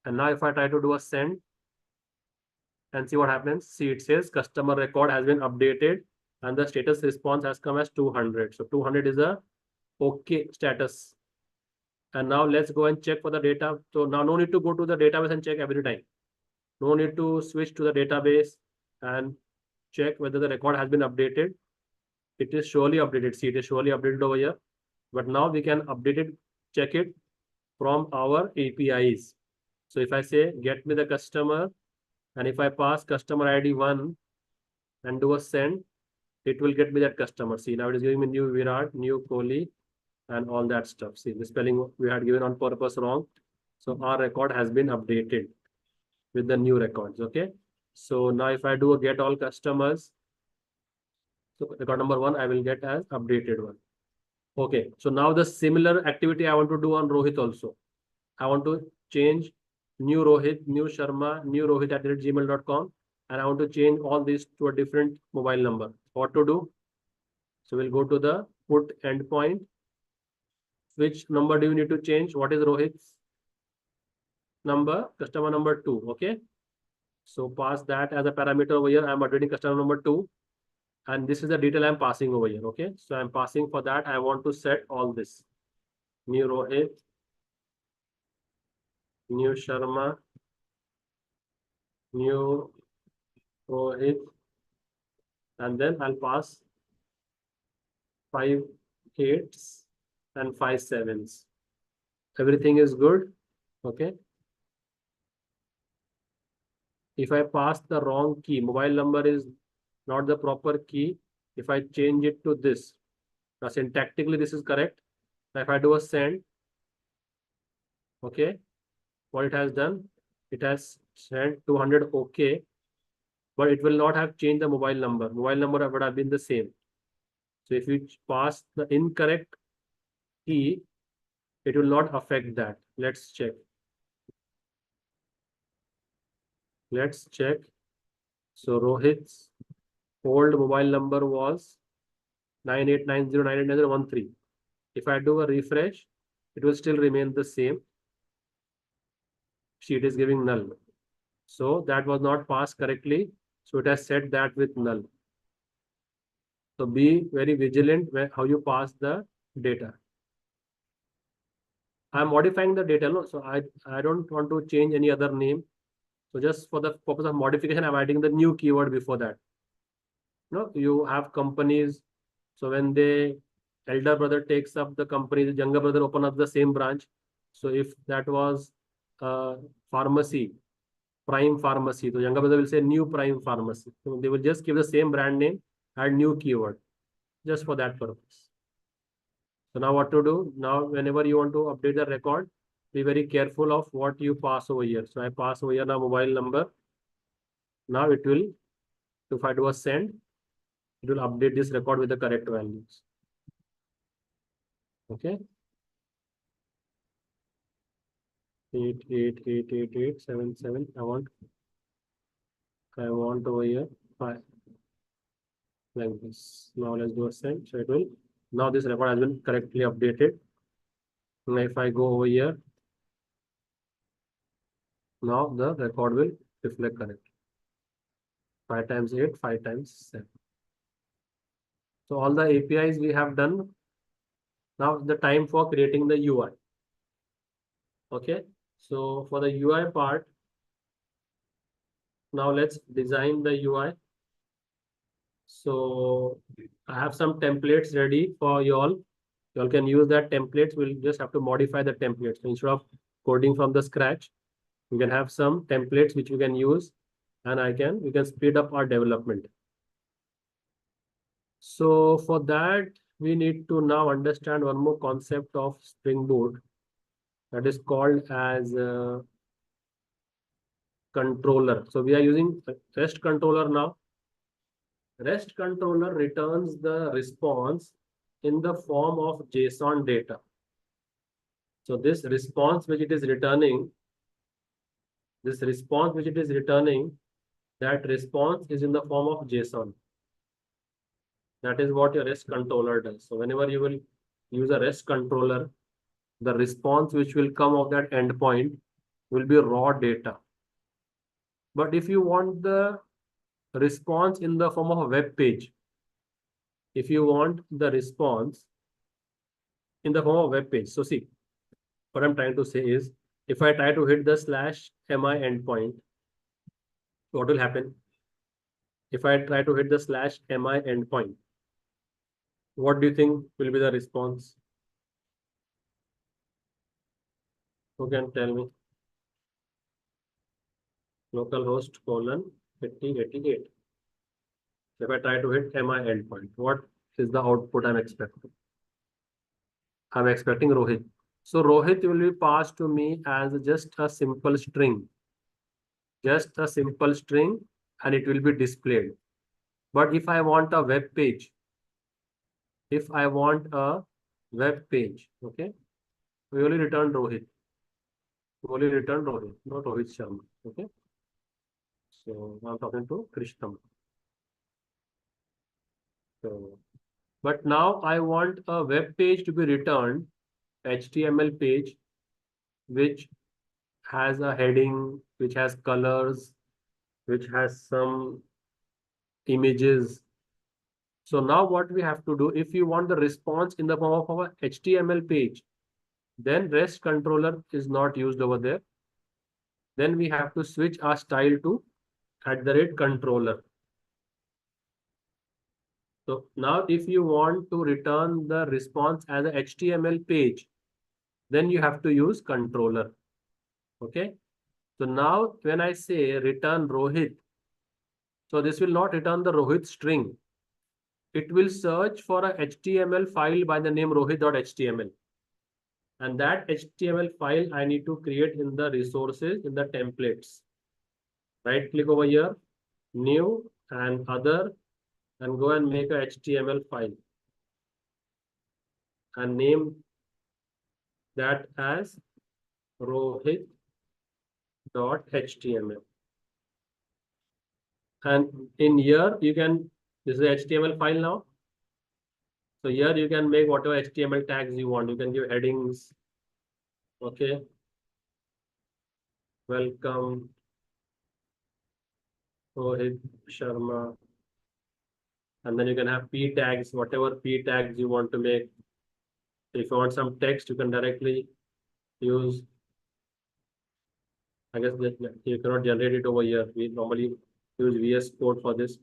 And now if I try to do a send and see what happens, see it says customer record has been updated and the status response has come as 200. So 200 is a okay status. And now let's go and check for the data. So now no need to go to the database and check every time. No need to switch to the database and check whether the record has been updated. It is surely updated. See, it is surely updated over here. But now we can update it, check it from our APIs. So if I say get me the customer, and if I pass customer ID 1 and do a send, it will get me that customer. See, now it is giving me new Virat, new Kohli, and all that stuff. See, the spelling we had given on purpose wrong. So our record has been updated with the new records. Okay. So now if I do a get all customers, so record number 1, I will get as updated one. Okay. So now the similar activity I want to do on Rohit also. I want to change new Rohit, new Sharma, new Rohit @gmail.com. And I want to change all these to a different mobile number. What to do? So we'll go to the put endpoint. Which number do you need to change? What is Rohit's number? Customer number 2. Okay. So pass that as a parameter over here. I'm updating customer number 2. And this is the detail I'm passing over here. Okay. So I'm passing for that. I want to set all this. New Rohit, new Sharma, new Rohit, and then I'll pass 5 8s and 5 7s. Everything is good. Okay. If I pass the wrong key, mobile number is not the proper key. If I change it to this, now syntactically this is correct. Now if I do a send, okay, what it has done, it has sent 200 okay, but it will not have changed the mobile number. Mobile number would have been the same. So if you pass the incorrect key, it will not affect that. Let's check. Let's check. So Rohit's old mobile number was 9890989013. If I do a refresh, it will still remain the same. Sheet is giving null. So that was not passed correctly. So it has set that with null. So be very vigilant where how you pass the data. I'm modifying the data, no? So I don't want to change any other name. So just for the purpose of modification, I'm adding the new keyword before that. No, you have companies. So when the elder brother takes up the company, the younger brother open up the same branch. So if that was pharmacy, Prime Pharmacy, the younger brother will say new Prime Pharmacy. So they will just give the same brand name, add new keyword, just for that purpose. So now what to do? Now whenever you want to update the record, be very careful of what you pass over here. So I pass over here now mobile number. Now it will, if I do a send, it will update this record with the correct values. Okay. 888877. I want over here 5 like this. Now let's do a send. So it will, now this record has been correctly updated. And if I go over here, now the record will reflect correct. 5 times 8, 5 times 7. So all the APIs we have done. Now the time for creating the UI. Okay. So for the UI part, now let's design the UI. So I have some templates ready for you all. You all can use that templates. We'll just have to modify the templates. So instead of coding from the scratch, we can have some templates which we can use, and we can speed up our development. So for that, we need to now understand one more concept of Spring Boot that is called as controller. So we are using REST controller now. REST controller returns the response in the form of JSON data. So this response which it is returning, that response is in the form of JSON. That is what your REST controller does. So whenever you will use a REST controller, the response which will come of that endpoint will be raw data. But if you want the response in the form of a web page, if you want the response in the form of a web page, so see, what I'm trying to say is, if I try to hit the /mi endpoint, what will happen? If I try to hit the /mi endpoint, what do you think will be the response? Who can tell me? Localhost : 8088. If I try to hit mi endpoint, what is the output I'm expecting? I'm expecting Rohit. So Rohit will be passed to me as just a simple string. Just a simple string, and it will be displayed. But if I want a web page, okay, we only return Rohit. Not Rohit Sharma. Okay. So I'm talking to Krishnam. So, but now I want a web page to be returned, HTML page, which has a heading, which has colors, which has some images. So now what we have to do, if you want the response in the form of our HTML page, then REST controller is not used over there. Then we have to switch our style to @controller. So now if you want to return the response as a HTML page, then you have to use controller. Okay. So now when I say return Rohit, so this will not return the Rohit string. It will search for a HTML file by the name rohit.html. And that HTML file I need to create in the resources in the templates. Right click over here, new and other, and go and make a HTML file. And name that as rohit.html. And in here, you can, this is the HTML file now. So here you can make whatever HTML tags you want. You can give headings. Okay. Welcome, Rohit Sharma. And then you can have P tags, whatever P tags you want to make. If you want some text, you can directly use, I guess that you cannot generate it over here. We normally use VS Code for this.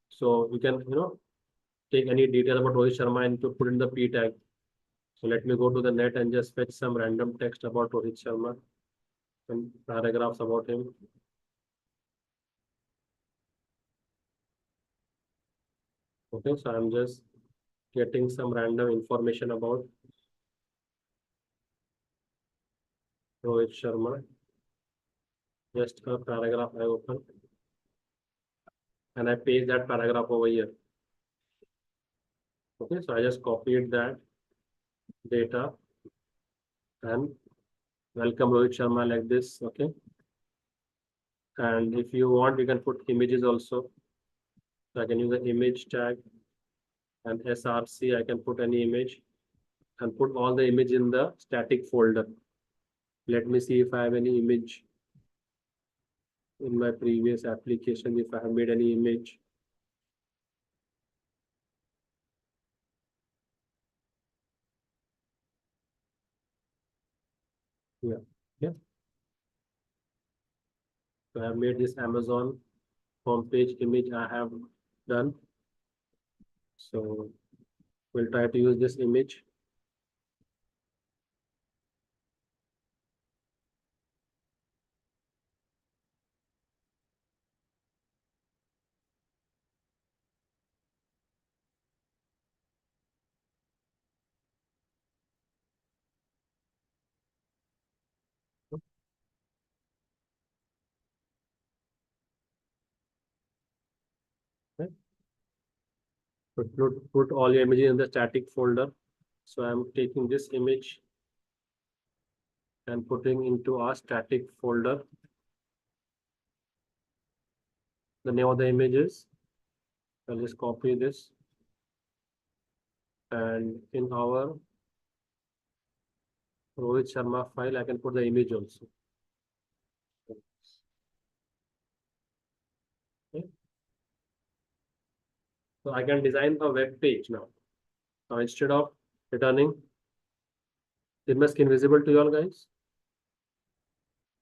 So you can, take any detail about Rohit Sharma and to put in the P tag. So let me go to the net and just fetch some random text about Rohit Sharma and paragraphs about him. Okay, so I'm just getting some random information about Rohit Sharma. Just a paragraph I open and I paste that paragraph over here. Okay, so I just copied that data and welcome Rohit Sharma like this. Okay, and if you want, you can put images also. So I can use the image tag and src. I can put any image and put all the image in the static folder. Let me see if I have any image in my previous application, if I have made any image. Yeah. So I have made this Amazon homepage image I have done. So we'll try to use this image. Okay. Put all your images in the static folder. So I'm taking this image and putting into our static folder. The name of the image is, I'll just copy this. And in our Rohit Sharma file, I can put the image also. Okay. So I can design a web page now. Now instead of returning, it must be invisible to you all guys.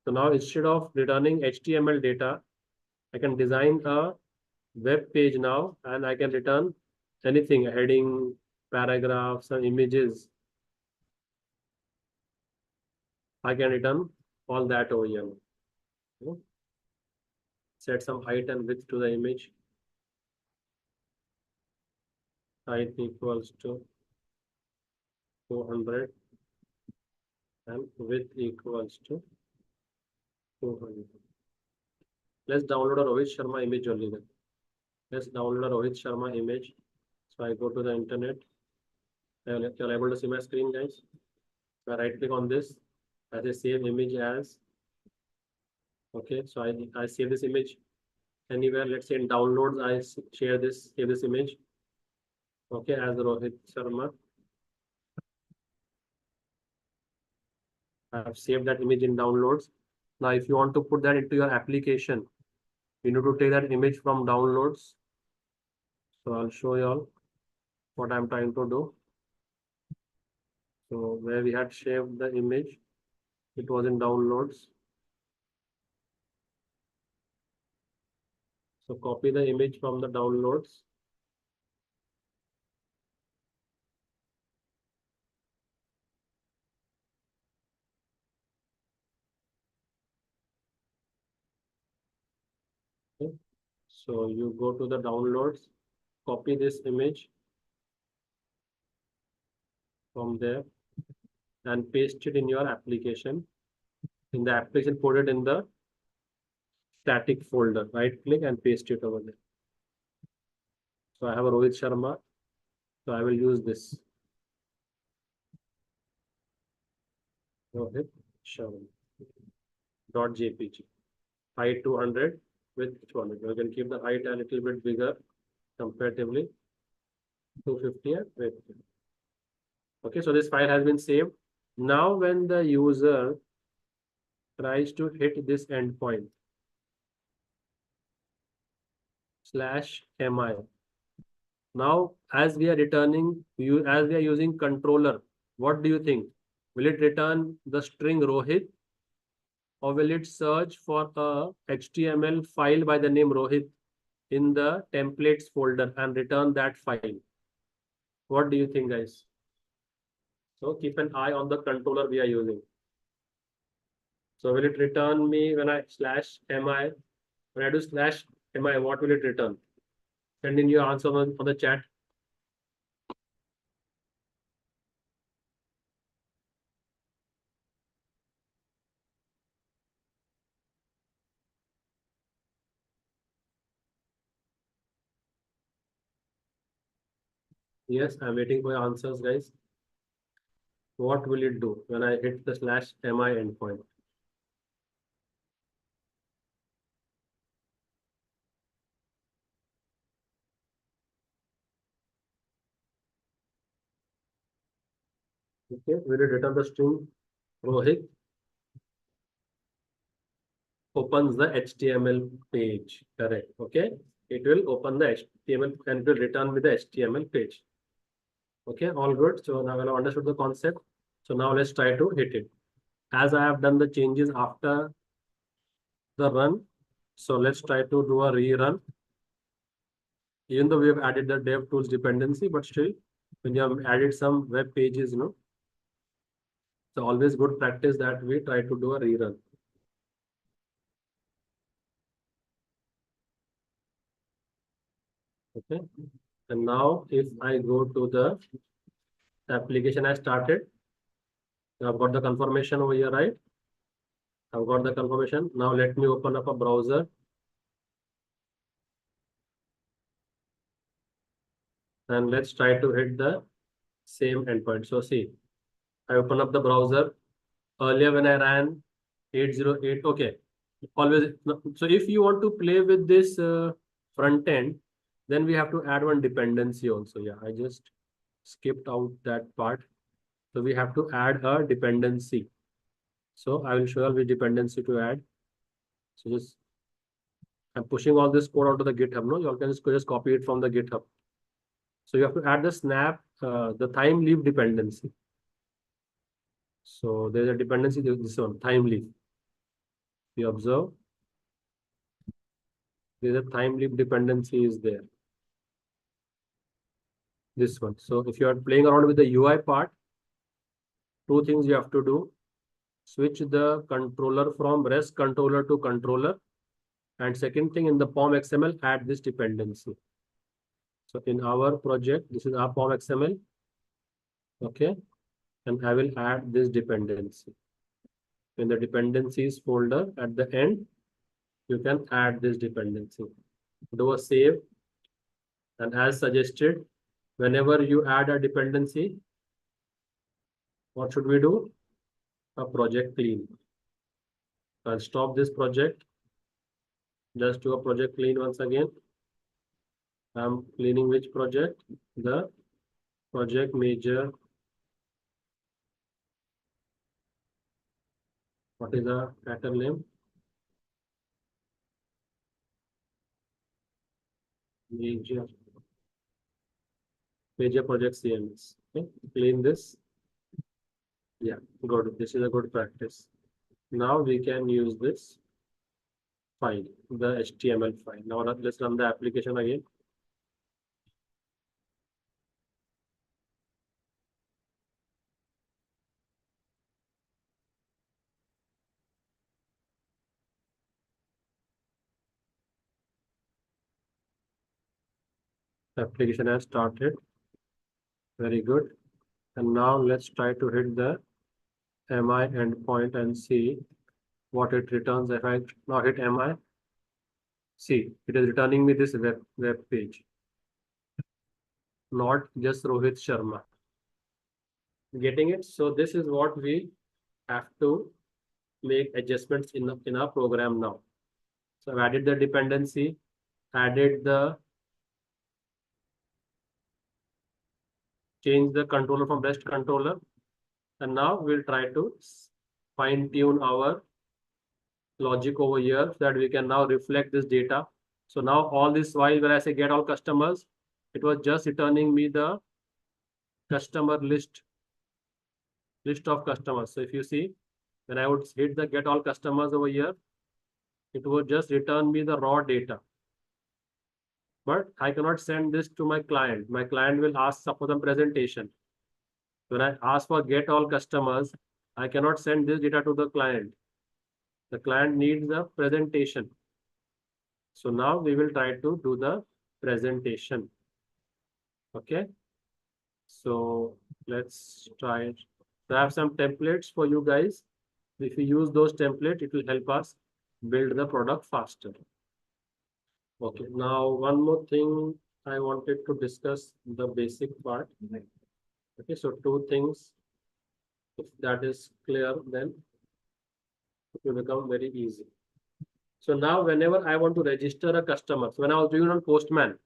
So now instead of returning HTML data, I can design a web page now and I can return anything, a heading, paragraph, some images. I can return all that over here. Okay. Set some height and width to the image. Height equals to 200 and width equals to 200. Let's download a Rohit Sharma image only then. Let's download a Rohit Sharma image. So I go to the internet. You're able to see my screen, guys. So I right click on this. I say save image as. Okay, so I save this image anywhere. Let's say in downloads, I save this image. Okay, as Rohit Sharma. I have saved that image in downloads. Now, if you want to put that into your application, You need to take that image from downloads. So I'll show you all what I'm trying to do. So where we had saved the image, it was in downloads. So copy the image from the downloads. Okay. So you go to the downloads, copy this image from there and paste it in your application. In the application, put it in the static folder, right click and paste it over there. So I have a Rohit Sharma. So I will use this. Rohit Sharma dot JPG. Height 200 with 200. You can keep the height a little bit bigger comparatively. 250 and 50. Okay, so this file has been saved. Now when the user tries to hit this endpoint /mi. Now, as we are returning, as we are using controller, what do you think? Will it return the string Rohit, or will it search for a HTML file by the name Rohit in the templates folder and return that file? What do you think, guys? So keep an eye on the controller we are using. So will it return me when I /mi? When I do /mi, what will it return? Send in your answer on the chat. Yes, I'm waiting for your answers, guys. What will it do when I hit the /mi endpoint? Okay, will it return the string Rohit? Opens the HTML page. Correct. Okay, it will open the HTML and it will return with the HTML page. Okay, all good. So now I have understood the concept. So now let's try to hit it. As I have done the changes after the run, so let's try to do a rerun. Even though we have added the DevTools dependency, but still, when you have added some web pages, it's always good practice that we try to do a rerun. Okay, and now if I go to the application I started, I've got the confirmation over here, right? I've got the confirmation. Now let me open up a browser. And let's try to hit the same endpoint. So see, I open up the browser. Earlier when I ran 808, okay. Always, so if you want to play with this front end, then we have to add one dependency also. Yeah, I just skipped out that part. So we have to add a dependency. So I will show you which dependency to add. So just I'm pushing all this code onto the GitHub. No, you all can just copy it from the GitHub. So you have to add the snap, the time leaf dependency. So there's a dependency, this one, time leaf. You observe, there's a time leaf dependency is there. This one. So if you are playing around with the UI part, two things you have to do. Switch the controller from REST controller to controller. And second thing, in the POM XML, add this dependency. So in our project, this is our POM XML. Okay. And I will add this dependency. In the dependencies folder at the end, you can add this dependency. Do a save. And as suggested, whenever you add a dependency, what should we do? A project clean. I'll stop this project. Just do a project clean once again. I'm cleaning which project? The project major. What is the pattern name? major project CMS. Okay, clean this. Yeah, good. This is a good practice. Now we can use this file, the HTML file. Now let's run the application again. Application has started. Very good. And now let's try to hit the MI endpoint and see what it returns. If I now hit MI, see, it is returning me this web page, not just Rohit Sharma. Getting it? So this is what we have to make adjustments in our program now. So I've added the dependency, added the change the controller from REST controller, and now we'll try to fine tune our logic over here so that we can now reflect this data. So now all this while when I say get all customers, it was just returning me the customer list of customers. So if you see, when I would hit the get all customers over here, it would just return me the raw data. But I cannot send this to my client. My client will ask for some presentation. When I ask for get all customers, I cannot send this data to the client. The client needs the presentation. So now we will try to do the presentation. Okay. So let's try it. So I have some templates for you guys. If you use those templates, it will help us build the product faster. Okay, now one more thing I wanted to discuss the basic part. Okay, so two things. If that is clear, then it will become very easy. So now whenever I want to register a customer, so when I was doing on Postman,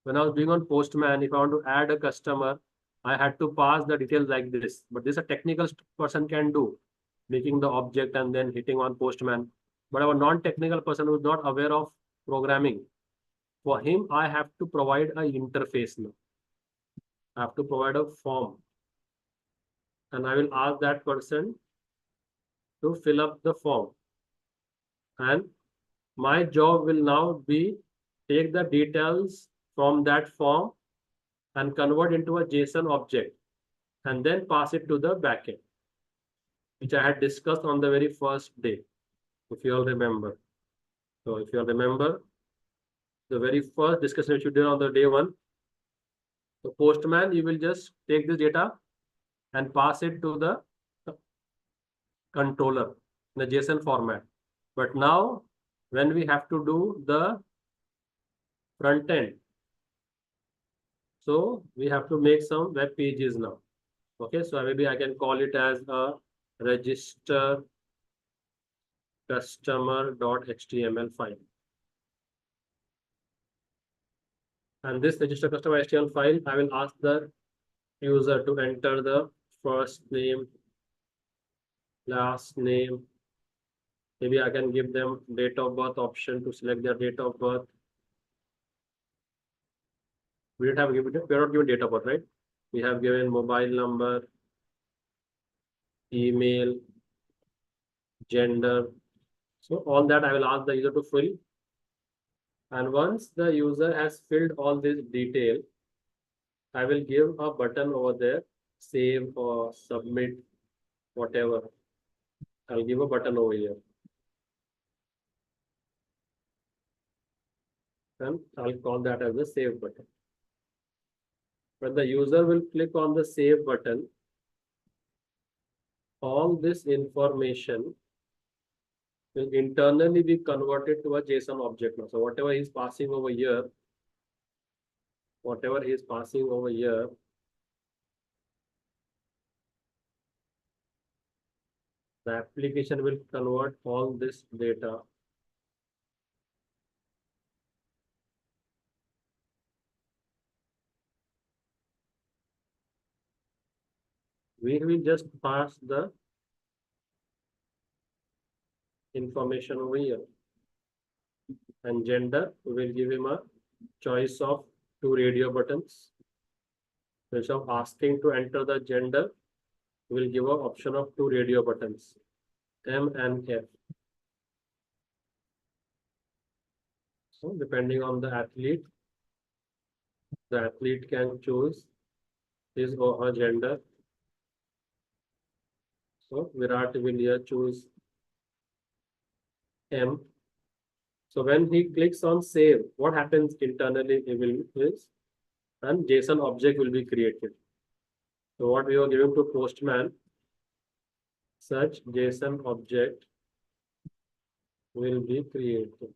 if I want to add a customer, I had to pass the details like this. But this a technical person can do, making the object and then hitting on Postman. But our non-technical person who is not aware of programming, for him, I have to provide an interface now. I have to provide a form. And I will ask that person to fill up the form. And my job will now be take the details from that form and convert into a JSON object and then pass it to the backend, which I had discussed on the very first day, if you all remember. So if you all remember, the very first discussion which you did on the day one, the Postman, you will just take this data and pass it to the controller in a JSON format. But now, when we have to do the front end, so we have to make some web pages now. Okay, so maybe I can call it as a register customer.html file. And this register customer HTML file, I will ask the user to enter the first name, last name. Maybe I can give them date of birth option to select their date of birth. We are not given date of birth, right? We have given mobile number, email, gender. So all that I will ask the user to fill. And once the user has filled all this detail, I will give a button over there, save or submit, whatever. I'll give a button over here. And I'll call that as the save button. When the user will click on the save button, all this information will internally be converted to a JSON object now. So whatever he's passing over here, the application will convert all this data we will just pass the information over here. And gender, we will give him a choice of 2 radio buttons. Instead of asking to enter the gender, we'll give an option of 2 radio buttons, M and F. So depending on the athlete can choose his or her gender. So Virat will here choose M. So when he clicks on save, what happens internally is and JSON object will be created. So what we are giving to Postman, such JSON object will be created.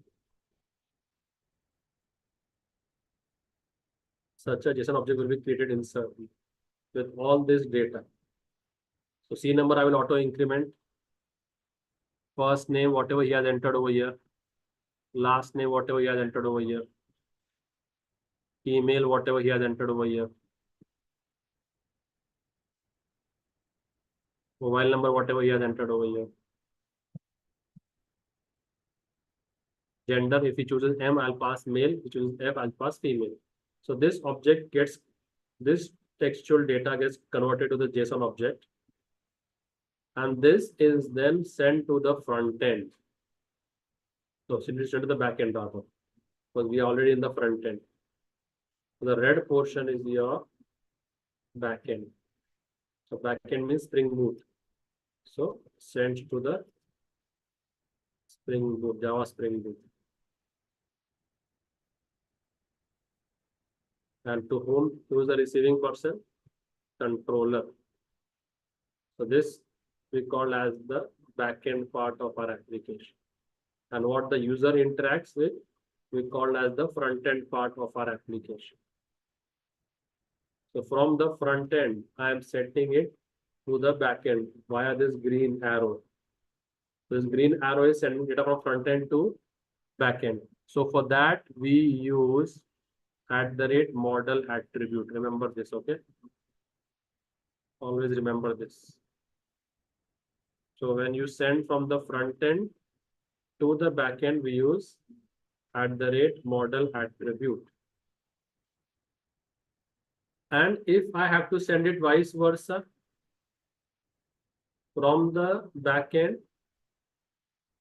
Such a JSON object will be created inside with all this data. So C number I will auto increment. First name, whatever he has entered over here. Last name, whatever he has entered over here. Email, whatever he has entered over here. Mobile number, whatever he has entered over here. Gender, if he chooses M, I'll pass male. If he chooses F, I'll pass female. So this object gets, this textual data gets converted to the JSON object. And this is then sent to the front end. So simply sent to the back end rather, because we are already in the front end. The red portion is your back end. So back end means Spring Boot. So sent to the Spring Boot, Java Spring Boot. And to whom? Who is the receiving person? Controller. So this we call as the backend part of our application. And what the user interacts with, we call as the front end part of our application. So from the front end, I am setting it to the backend via this green arrow. This green arrow is sending data from front end to backend. So for that, we use @model attribute. Remember this, okay? Always remember this. So when you send from the front end to the backend, we use @model attribute. And if I have to send it vice versa, from the backend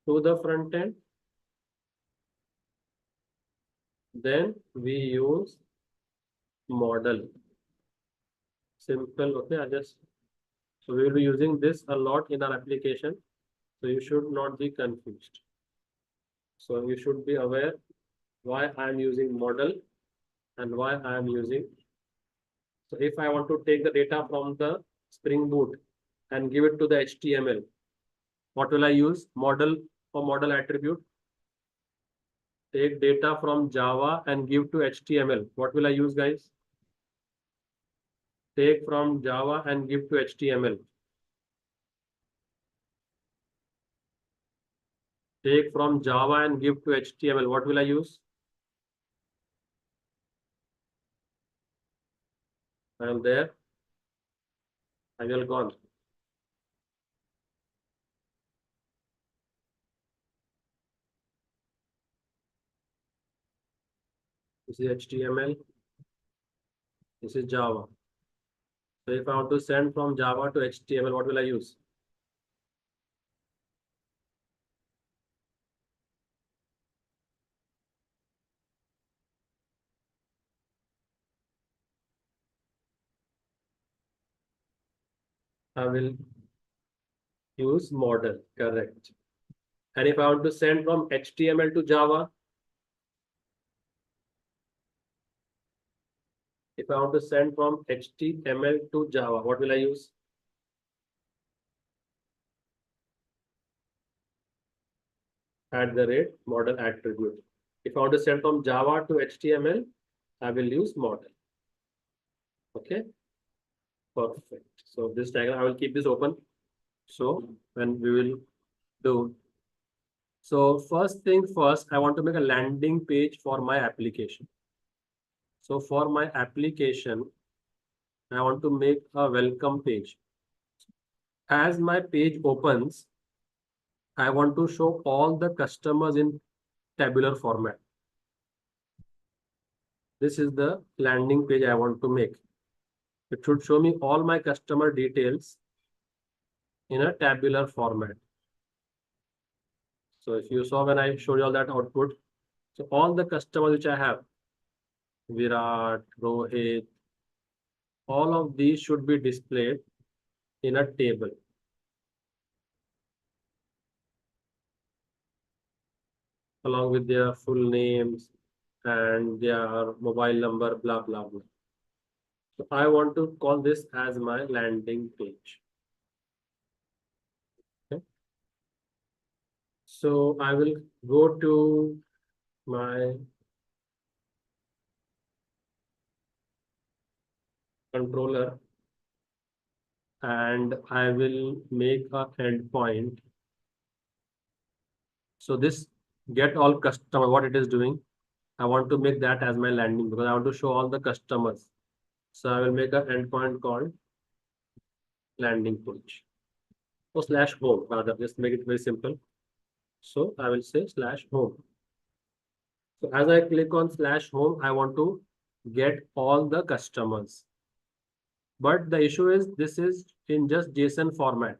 to the front end, then we use model. Simple, okay? So we will be using this a lot in our application. So you should not be confused. So you should be aware why I am using model and why I am using. So if I want to take the data from the Spring Boot and give it to the HTML, what will I use? Model or model attribute. Take data from Java and give to HTML. What will I use, guys? Take from Java and give to HTML. Take from Java and give to HTML. What will I use? I am there. I will gone. This is HTML. This is Java. So if I want to send from Java to HTML, what will I use? I will use model, correct. And if I want to send from HTML to Java, if I want to send from HTML to Java, what will I use? @model attribute. If I want to send from Java to HTML, I will use model. Okay, perfect. So this diagram, I will keep this open. So when we will do. So first thing first, I want to make a landing page for my application. So for my application, I want to make a welcome page. As my page opens, I want to show all the customers in tabular format. this is the landing page I want to make. It should show me all my customer details in a tabular format. So if you saw when I showed you all that output, so all the customers which I have, Virat, Rohit, all of these should be displayed in a table. Along with their full names and their mobile number, blah, blah, blah. So I want to call this as my landing page. Okay. So I will go to my controller and I will make a endpoint. So this get all customer, what it is doing, I want to make that as my landing because I want to show all the customers. So I will make an endpoint called landing page. Or slash home rather, just make it very simple. So I will say slash home. So as I click on slash home, I want to get all the customers. But the issue is this is in just JSON format.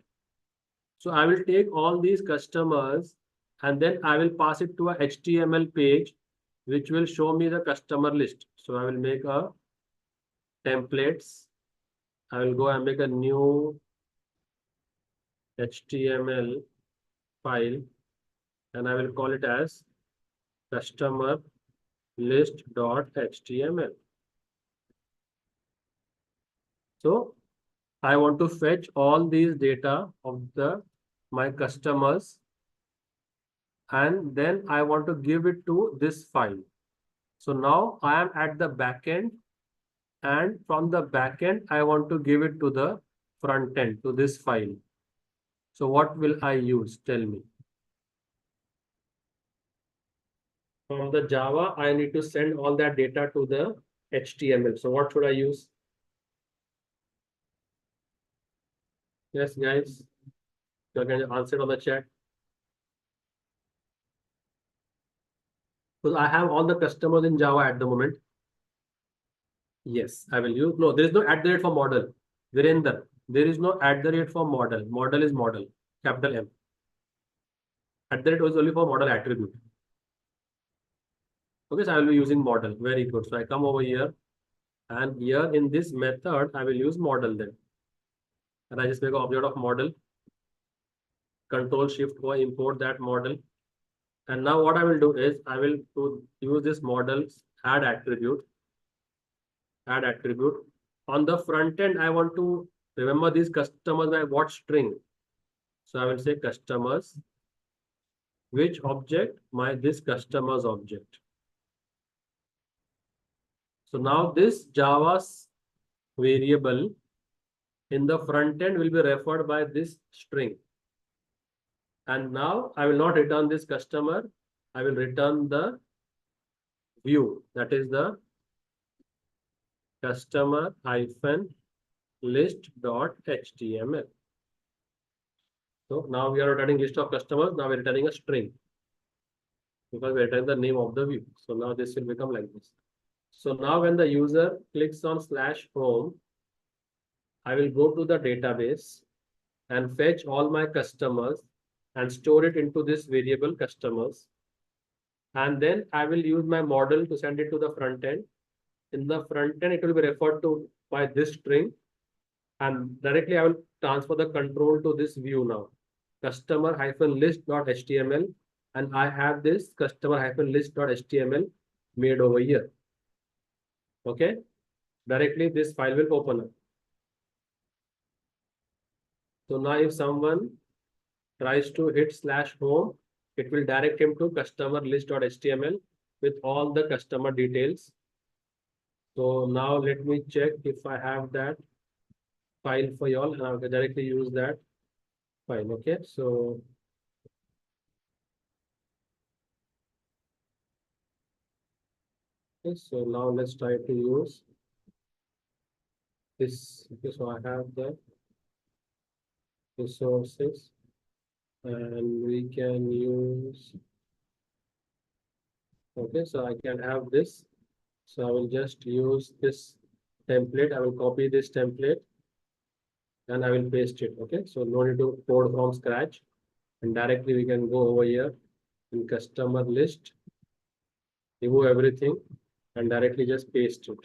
So I will take all these customers and then I will pass it to a HTML page, which will show me the customer list. So I will make a templates. I will go and make a new HTML file and I will call it as customer list.html. So I want to fetch all these data of my customers and then I want to give it to this file. So now I am at the backend and from the backend I want to give it to the front end, to this file. So what will I use? Tell me. From the Java, I need to send all that data to the HTML. So what should I use? Yes, guys. You can answer it on the chat. So I have all the customers in Java at the moment. Yes, I will use. No, there is no @ for model. Virender, there is no @ for model. Model is model, capital M. @ was only for model attribute. Okay, so I will be using model. Very good. So I come over here and here in this method, I will use model then. And I just make an object of model. Control Shift or import that model. And now what I will do is I will use this models add attribute. Add attribute. On the front end, I want to remember these customers by what string. So I will say customers. Which object? This customers object. So now this Java's variable in the front end will be referred by this string. And now I will not return this customer. I will return the view. That is the customer list.html. So now we are returning list of customers. Now we are returning a string because we are returning the name of the view. So now this will become like this. So now when the user clicks on /home, I will go to the database and fetch all my customers and store it into this variable customers. And then I will use my model to send it to the front end. In the front end, it will be referred to by this string. And directly I will transfer the control to this view now. Customer-list.html. And I have this customer-list.html made over here. Okay. Directly this file will open up. So now if someone tries to hit /home, it will direct him to customer list.html with all the customer details. So now let me check if I have that file for y'all and I will directly use that file. Okay, so now let's try to use this. Okay, so I have the resources and we can use. Okay, so I can have this So I will just use this template. I will copy this template and I will paste it. Okay, so no need to code from scratch, and directly we can go over here in customer list, remove everything, and directly just paste it.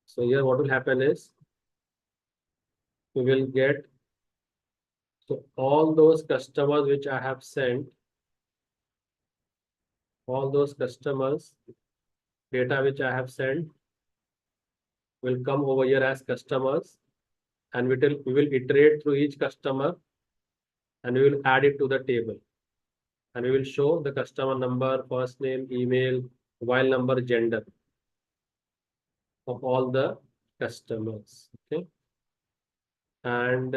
So here what will happen is we will get, so all those customers which I have sent, all those customers data which I have sent will come over here as customers, and we will iterate through each customer and we will add it to the table, and we will show the customer number, first name, email, mobile number, gender of all the customers. Okay, and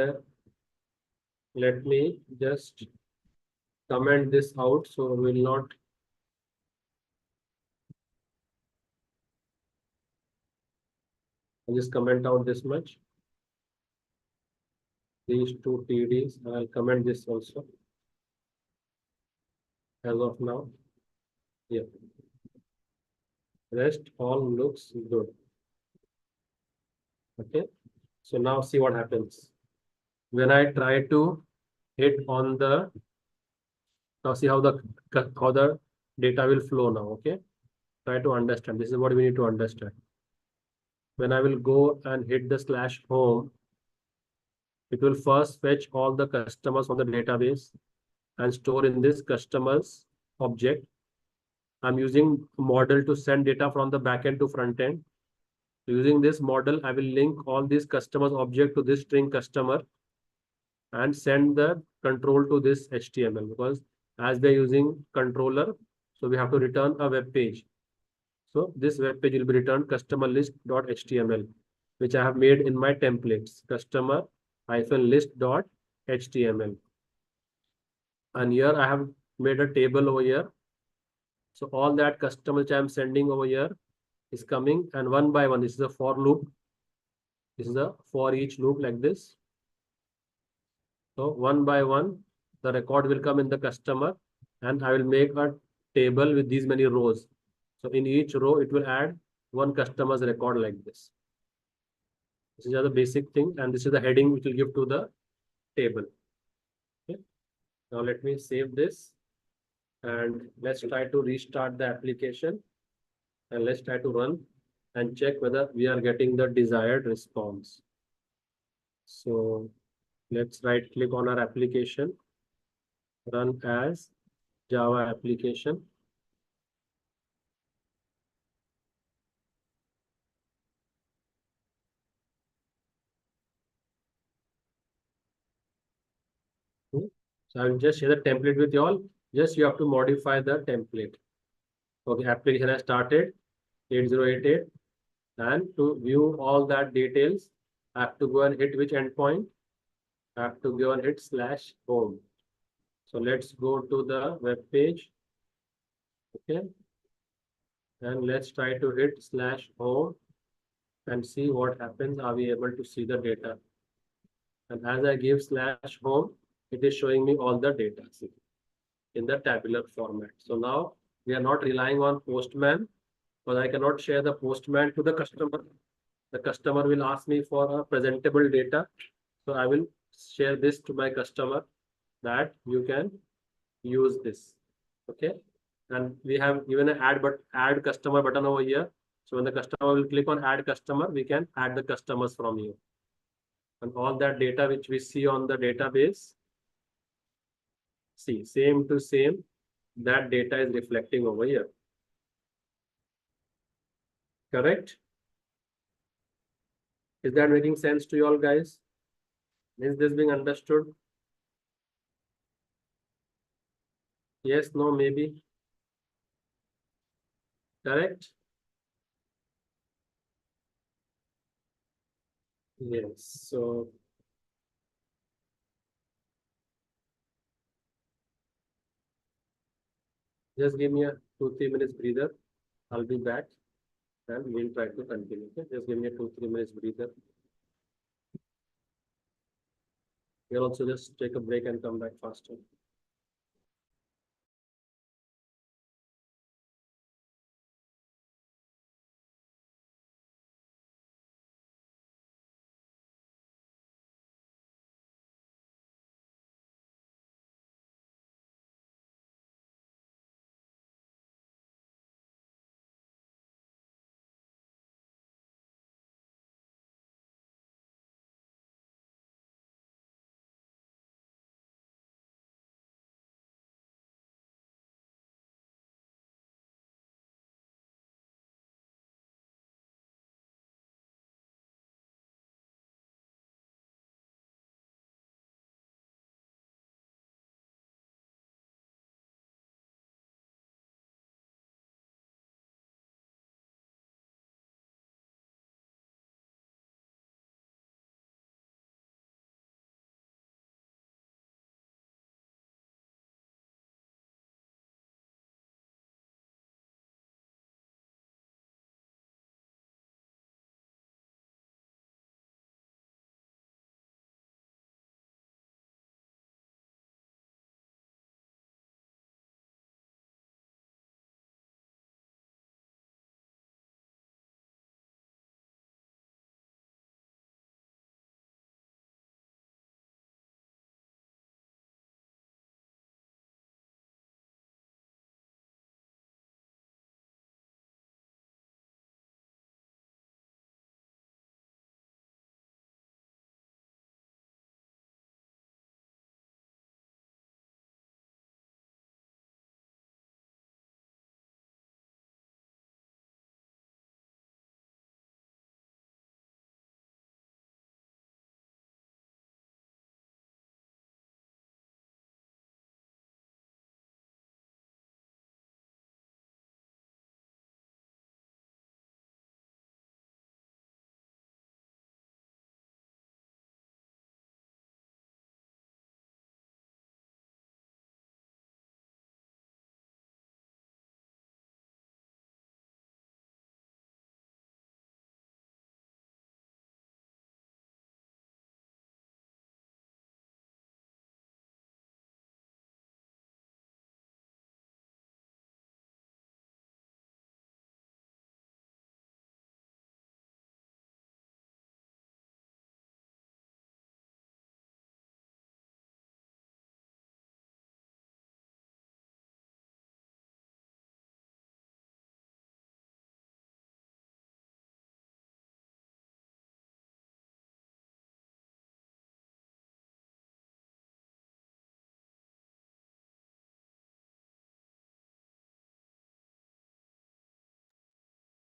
let me just comment this out so we will not I'll just comment out this much. These two TDs, I'll comment this also as of now. Yeah. Rest all looks good. Okay. So now see what happens. When I try to hit on the, now see how the data will flow now. Okay. Try to understand. This is what we need to understand. When I will go and hit the /home, it will first fetch all the customers from the database and store in this customers object. I'm using model to send data from the backend to front end. Using this model, I will link all these customers object to this string customer and send the control to this HTML, because as they're using controller, so we have to return a web page. So this web page will be returned customer list.html, which I have made in my templates, customer-list.html. And here I have made a table over here. So all that customer which I am sending over here is coming, and one by one, this is a for loop. This is a for each loop like this. So one by one, the record will come in the customer, and I will make a table with these many rows. So in each row, it will add one customer's record like this. This is the basic thing, and this is the heading which will give to the table. Okay. Now let me save this, and let's try to restart the application, and let's try to run and check whether we are getting the desired response. So let's right click on our application, run as Java application. So I will just share the template with you all. Just you have to modify the template. Okay, application has started 8088, and to view all that details, I have to go and hit which endpoint? I have to go and hit /home. So let's go to the web page. Okay, and let's try to hit /home and see what happens. Are we able to see the data? And as I give /home, it is showing me all the data in the tabular format. So now we are not relying on Postman, because I cannot share the Postman to the customer. The customer will ask me for a presentable data. So I will share this to my customer that you can use this. Okay. And we have even an add customer button over here. So when the customer will click on add customer, we can add the customers from here. And all that data which we see on the database, see, same to same, that data is reflecting over here. Correct? Is that making sense to you all, guys? Is this being understood? Yes, no, maybe. Correct? Yes, so just give me a 2-3 minutes breather. I'll be back and we'll try to continue. Okay? Just give me a 2-3 minutes breather. We'll also just take a break and come back faster.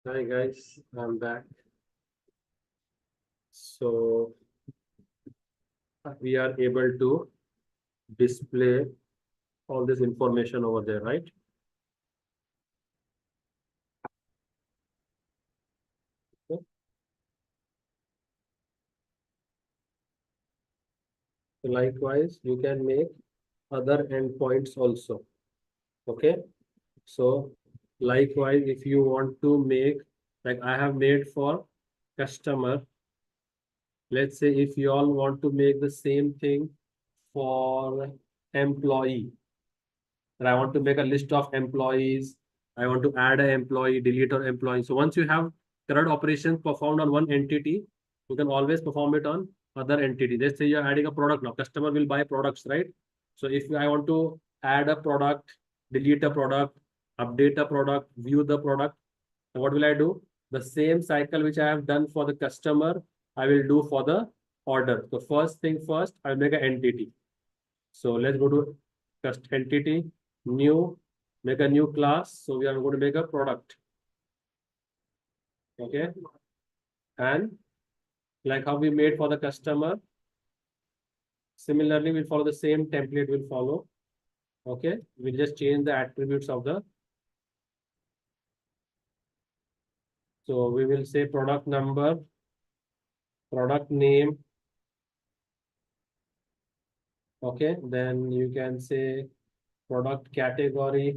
Hi guys, I'm back. So we are able to display all this information over there, right? Okay. Likewise, you can make other endpoints also. Okay. So likewise, if you want to make, like I have made for customer, let's say if you all want to make the same thing for employee, and I want to make a list of employees, I want to add an employee, delete an employee. So once you have current operations performed on one entity, you can always perform it on other entity. Let's say you're adding a product now. Customer will buy products, right? So if I want to add a product, delete a product, update a product, view the product, what will I do? The same cycle which I have done for the customer, I will do for the order. So first thing first, I'll make an entity. So let's go to entity, new, make a new class. So we are going to make a product. Okay. And like how we made for the customer, similarly, we'll follow the same template we'll follow. Okay. We'll just change the attributes of the. So we will say product number, product name. Okay. Then you can say product category.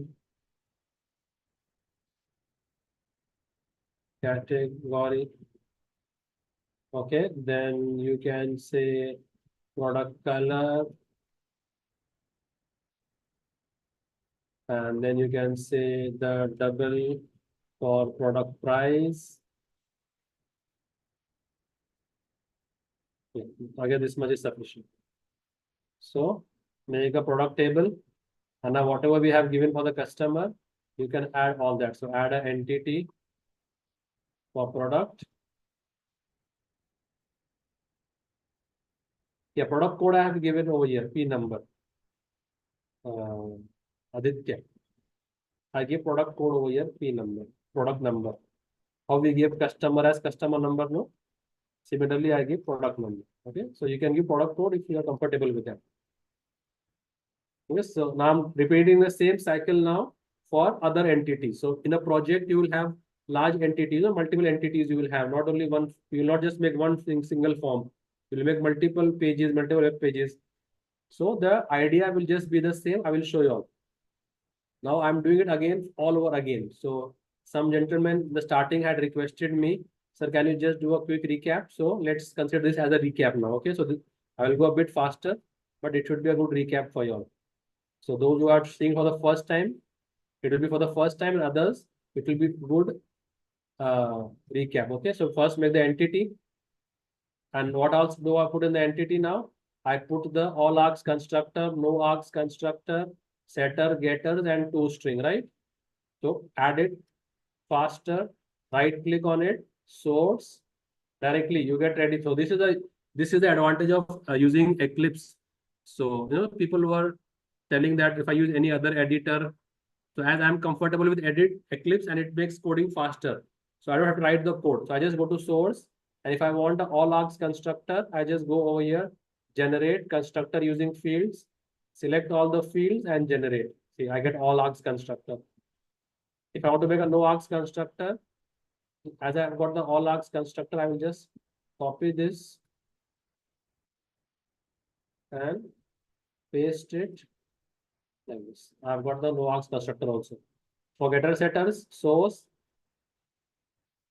Okay, then you can say product color, and then you can say the double for product price. Again, this much is sufficient. So make a product table, and now whatever we have given for the customer, you can add all that. So add an entity for product. Yeah, product code I have given over here, P number. Aditya. I give product code over here, P number, product number. How we give customer as customer number, no? Similarly, I give product number. Okay, so you can give product code if you are comfortable with that. Yes, so now I'm repeating the same cycle now for other entities. So in a project, you will have large entities or multiple entities you will have, not only one, you will not just make one thing, single form. You will make multiple pages, multiple web pages. So the idea will just be the same. I will show you all. Now I'm doing it again, all over again. So some gentleman in the starting had requested me, sir, can you just do a quick recap? So let's consider this as a recap now. Okay, so I will go a bit faster, but it should be a good recap for you all. So those who are seeing for the first time, it will be for the first time, and others, it will be good recap. Okay, so first make the entity. And what else do I put in the entity now? I put the all args constructor, no args constructor, setter, getters, and toString, right? So add it faster, right click on it, source, directly you get ready. So this is the advantage of using Eclipse. So people who are telling that if I use any other editor, so as I'm comfortable with Eclipse and it makes coding faster. So I don't have to write the code. So I just go to source, and if I want the all args constructor, I just go over here, generate constructor using fields, select all the fields and generate. See, I get all args constructor. If I want to make a no args constructor, as I've got the all args constructor, I will just copy this and paste it like this. I've got the no args constructor also. For getter setters, source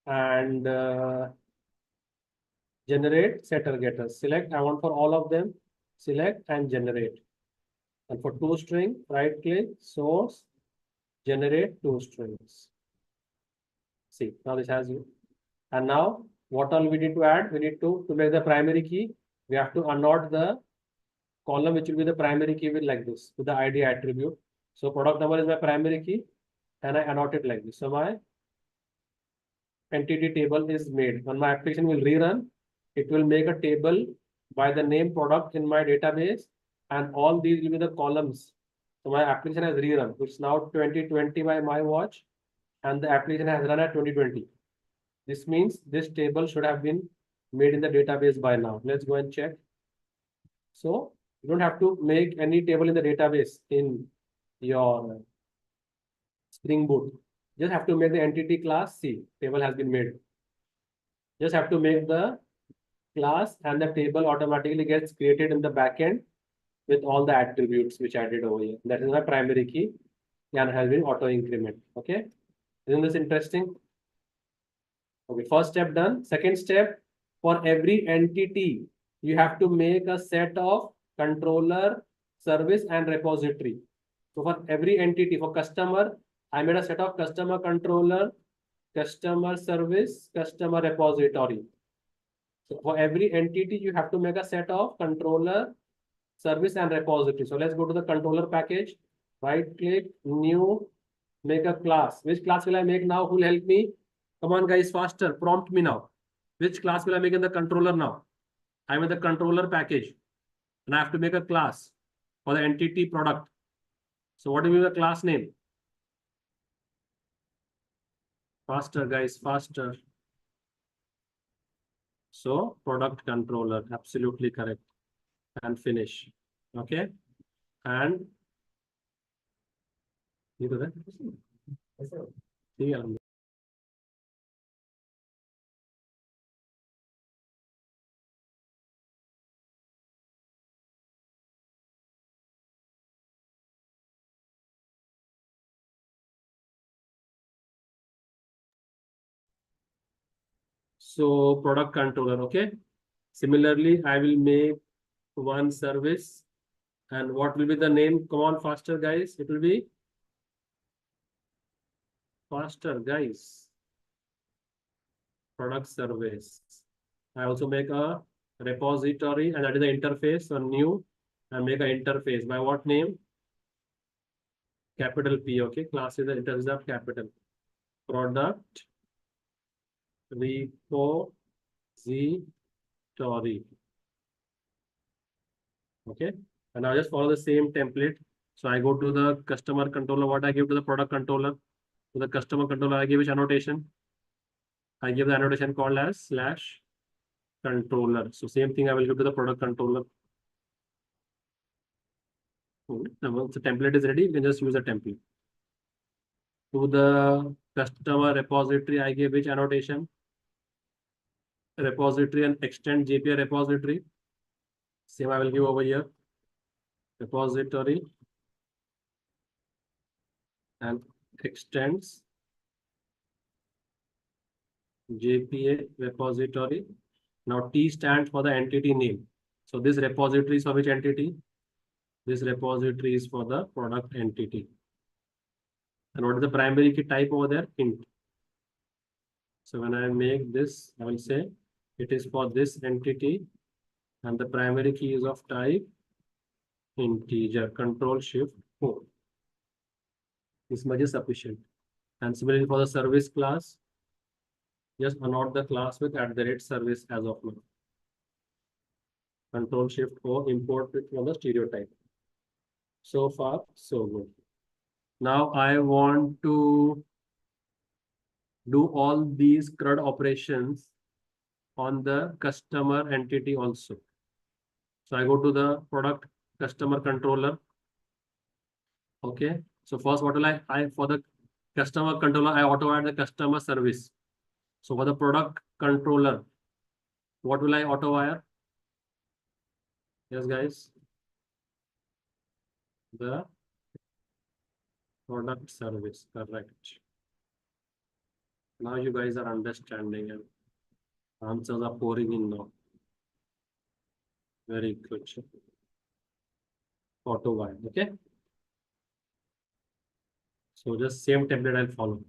and generate setter getters. Select, I want for all of them, select and generate. And for toString, right click, source, generate toStrings. See, now this has you. And now what all we need to add? We need to make the primary key. We have to unnode the column which will be the primary key with like this, with the ID attribute. So product number is my primary key, and I annotate it like this. So my entity table is made. When my application will rerun, it will make a table by the name product in my database, and all these will be the columns. So my application has rerun. It's now 2020 by my watch, and the application has run at 2020. This means this table should have been made in the database by now. Let's go and check. So you don't have to make any table in the database in your Spring Boot. Just have to make the entity class. See, table has been made. Just have to make the class and the table automatically gets created in the backend with all the attributes which I did over here. That is my primary key and has been auto increment. Okay. Isn't this interesting? Okay, first step done. Second step, for every entity, you have to make a set of controller, service, and repository. So for every entity, for customer, I made a set of customer controller, customer service, customer repository. So for every entity, you have to make a set of controller, service, and repository. So let's go to the controller package, right click, new, make a class. Which class will I make now? Who will help me? Come on, guys, faster. Prompt me now. Which class will I make in the controller now? I'm in the controller package and I have to make a class for the entity product. So what will be the class name? Faster, guys, faster. So product controller, absolutely correct. And finish. Okay. And you do that. Yeah. So product controller, okay. Similarly, I will make one service. And what will be the name? Come on, faster, guys. It will be faster, guys. Product service. I also make a repository, and that is the interface. So new, and make an interface by what name? Capital P. Okay, class is the interface of capital. Product repository. Okay, and now just follow the same template. So I go to the customer controller. What I give to the product controller? To the customer controller, I give which annotation? I give the annotation called as /controller. So same thing I will give to the product controller. Once the template is ready, you can just use the template. To the customer repository, I give which annotation? Repository and extend JPA repository. Same I will give over here. Repository and extends JPA repository. Now T stands for the entity name. So this repository is for which entity? This repository is for the product entity. And what is the primary key type over there? Int. So when I make this, I will say it is for this entity and the primary key is of type integer. Control-Shift-4. This much is sufficient. And similarly for the service class, just annotate the class with @service as of now. Control-Shift-4, import it from the stereotype. So far, so good. Now I want to do all these CRUD operations on the customer entity also. So I go to the product customer controller. Okay. So first, what will I for the customer controller, I auto add the customer service. So for the product controller, what will I auto wire? Yes, guys. The product service, correct. Now you guys are understanding and answers are pouring in now. Very good. Auto wire, okay. So just same template I'll follow.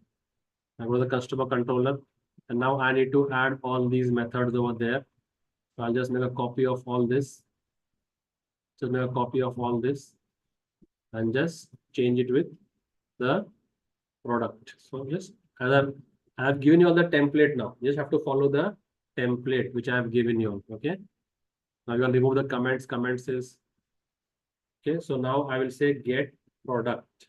I go to the customer controller and now I need to add all these methods over there. So I'll just make a copy of all this. Just make a copy of all this and just change it with the product. So just I have given you all the template now. You just have to follow the template which I have given you. Okay. Now you will remove the comments. Comments is okay. So now I will say get product.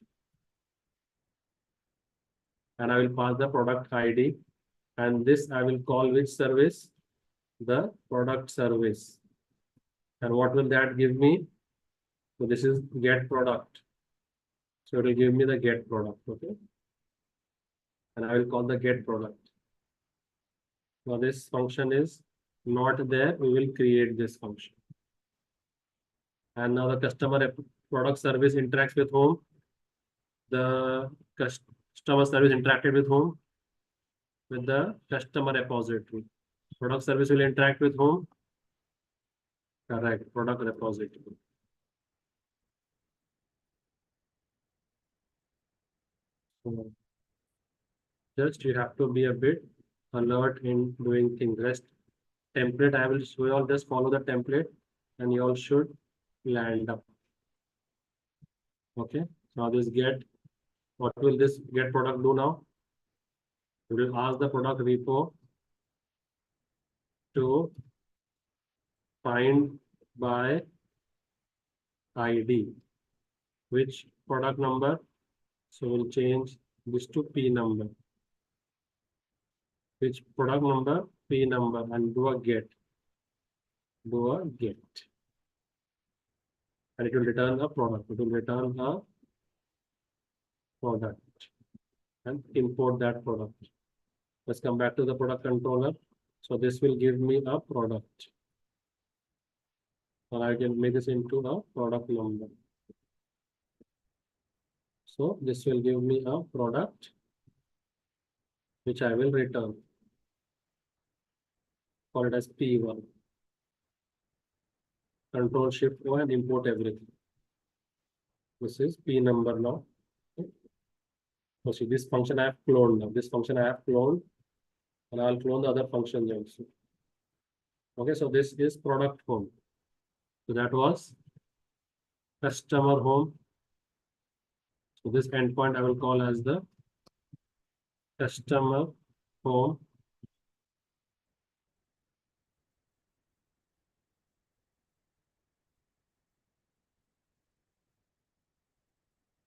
And I will pass the product ID And this I will call which service? The product service. And what will that give me? So this is get product. So it will give me the get product, okay? And I will call the get product. Now this function is not there, we will create this function. And now the product service interacts with whom? The customer service interacted with whom? With the customer repository. Product service will interact with whom? Correct, product repository. So just you have to be a bit alert in doing things. Rest template, we all just follow the template and you all should land up. Okay, now this get, what will this get product do now? We will ask the product repo to find by ID, which product number. So we'll change this to P number. Which product number? P number, and do a get. Do a get. And it will return a product. It will return a product and import that product. Let's come back to the product controller. So this will give me a product. Or I can make this into a product number. So this will give me a product which I will return. Call it as P1. Control Shift O and import everything. This is P number now. Okay. So see, this function I have cloned now. This function I have cloned, and I'll clone the other functions also. Okay, so this is product home. So that was customer home. So this endpoint I will call as the customer home.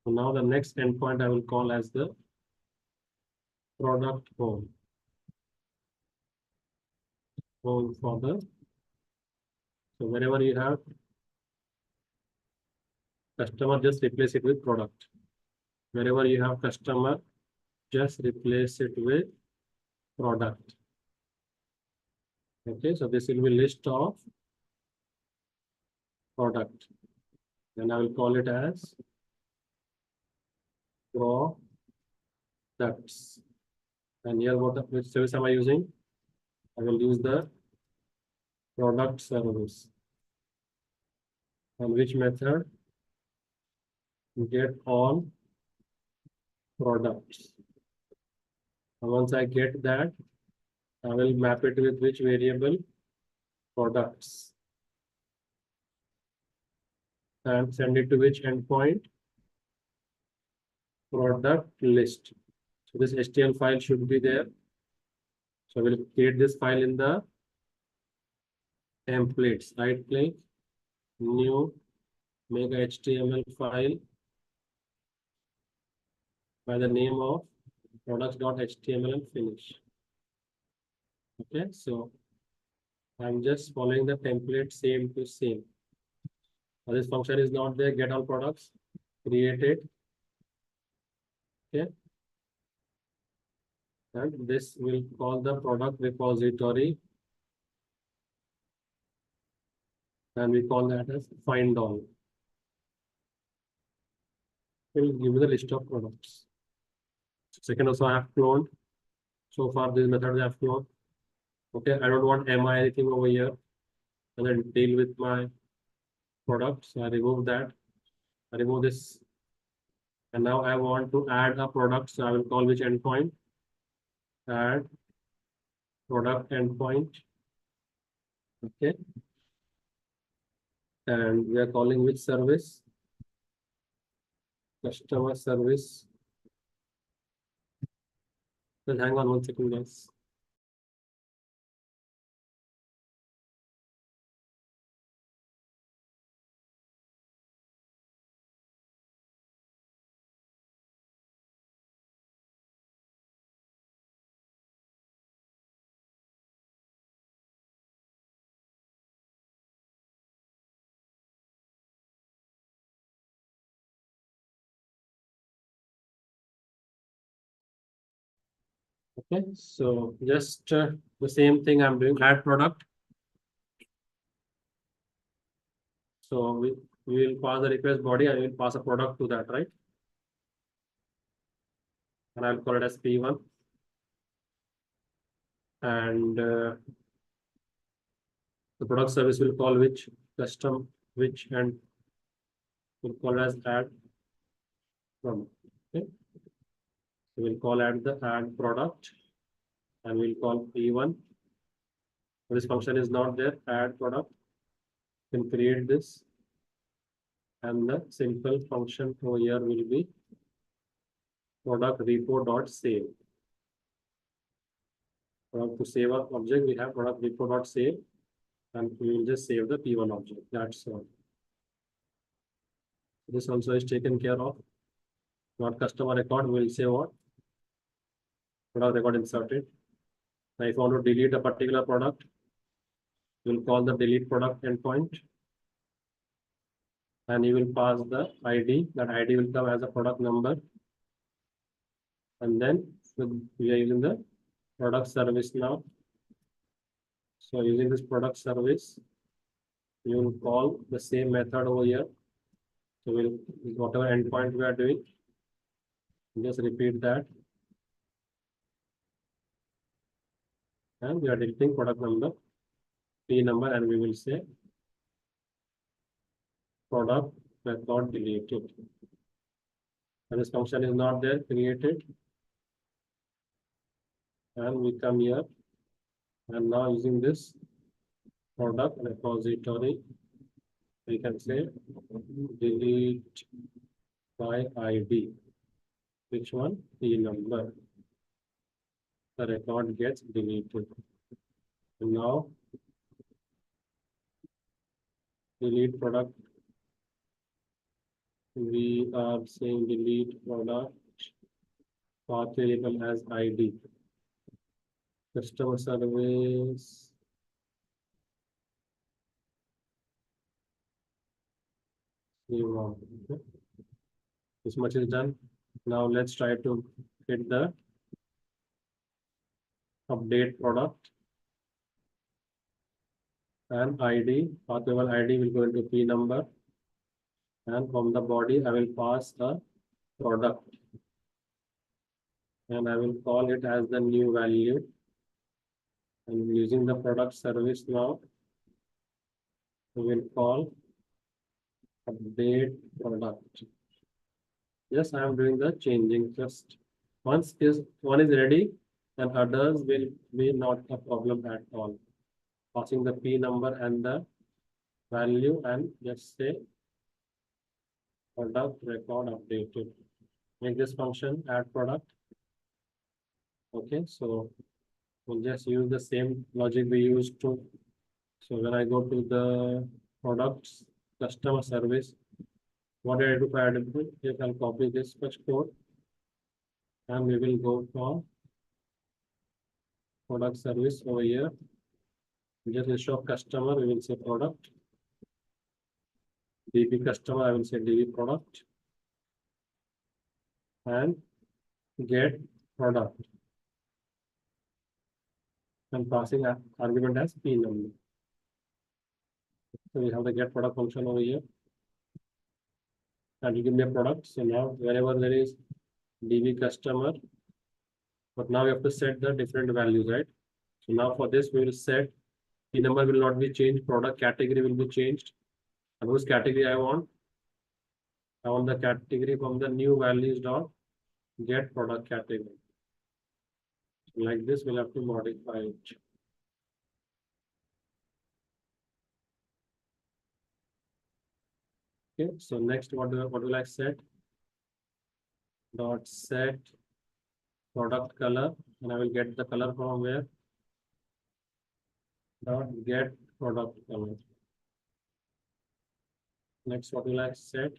So now the next endpoint I will call as the product home. Home for the, so wherever you have customer, just replace it with product. Wherever you have customer, just replace it with product. Okay, so this will be list of product. Then I will call it as products. And here which service am I using? I will use the product service. And which method? Get all products. And once I get that, I will map it with which variable? Products. And send it to which endpoint? Product list. So this HTML file should be there. So we'll create this file in the templates. Right click, new, make a HTML file by the name of products.html and finish. Okay, so I'm just following the template same to same. Now this function is not there, get all products, create it. Okay. And this will call the product repository. And we call that as find all. It will give me the list of products. Second also I have cloned. So far this method I have cloned. Okay, I don't want MI anything over here. And then deal with my product. So I remove that. I remove this. And now I want to add a product. So I will call which endpoint? Add product endpoint. Okay. And we are calling which service? Customer service. Well, hang on 1 second, guys. Okay, so just the same thing I'm doing, add product. So we will pass the request body and we will pass a product to that, right? And I'll call it as P1. And the product service will call which custom, which, and we'll call it as add from. Okay. So we'll call add the add product and we'll call P1. This function is not there, add product. You can create this. And the simple function over here will be product repo.save. To save our object, we have product repo.save, and we will just save the P1 object. That's all. This also is taken care of. Not customer record, we will say what? Product record inserted. Now, if I want to delete a particular product, we'll call the delete product endpoint. And you will pass the ID. That ID will come as a product number. And then we are using the product service now. So using this product service, you will call the same method over here. So we'll whatever endpoint we are doing, just repeat that. And we are deleting product number, P number, and we will say product record deleted. And this function is not there, created. And we come here, and now using this product repository, we can say delete by ID. Which one? P number. The record gets deleted. And now delete product. We are saying delete product path variable as ID. Customer service. Okay. This much is done. Now let's try to hit the update product and ID. Path variable ID will go into P number. And from the body, I will pass the product. And I will call it as the new value. And using the product service now, we will call update product. Yes, I am doing the changing just. Once one is ready, then others will be not a problem at all. Passing the P number and the value and just say product record updated. Make this function add product. Okay, so we'll just use the same logic we used to. So when I go to the products customer service, what did I do for addable? If I'll copy this much code and we will go for product service over here. Just instead of customer, we will say product. DB customer, I will say DB product. And get product. And passing argument as P number. So we have the get product function over here. And you give me a product. So now wherever there is DB customer, but now we have to set the different values, right? So now for this, we will set P number will not be changed, product category will be changed. And whose category I want? I want the category from the new values dot get product category. Like this, we'll have to modify it. Okay, so next, what will I set? Dot set product color, and I will get the color from where? Dot get product color. Next, what will I set?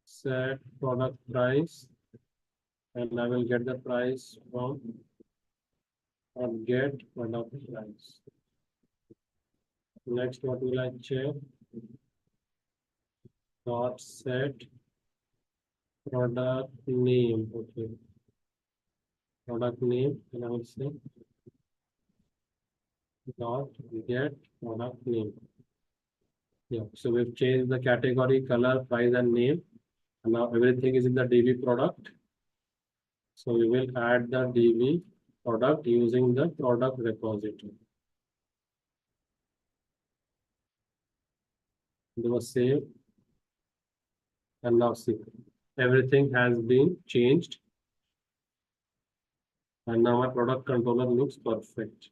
Set product price, and I will get the price from get product price. Next, what will I check? Dot set product name. Okay. Product name, and I will say dot get product name. Yeah, so we've changed the category, color, price, and name. And now everything is in the DB product. So we will add the DB product using the product repository. Do a save. And now see, everything has been changed. And now my product controller looks perfect.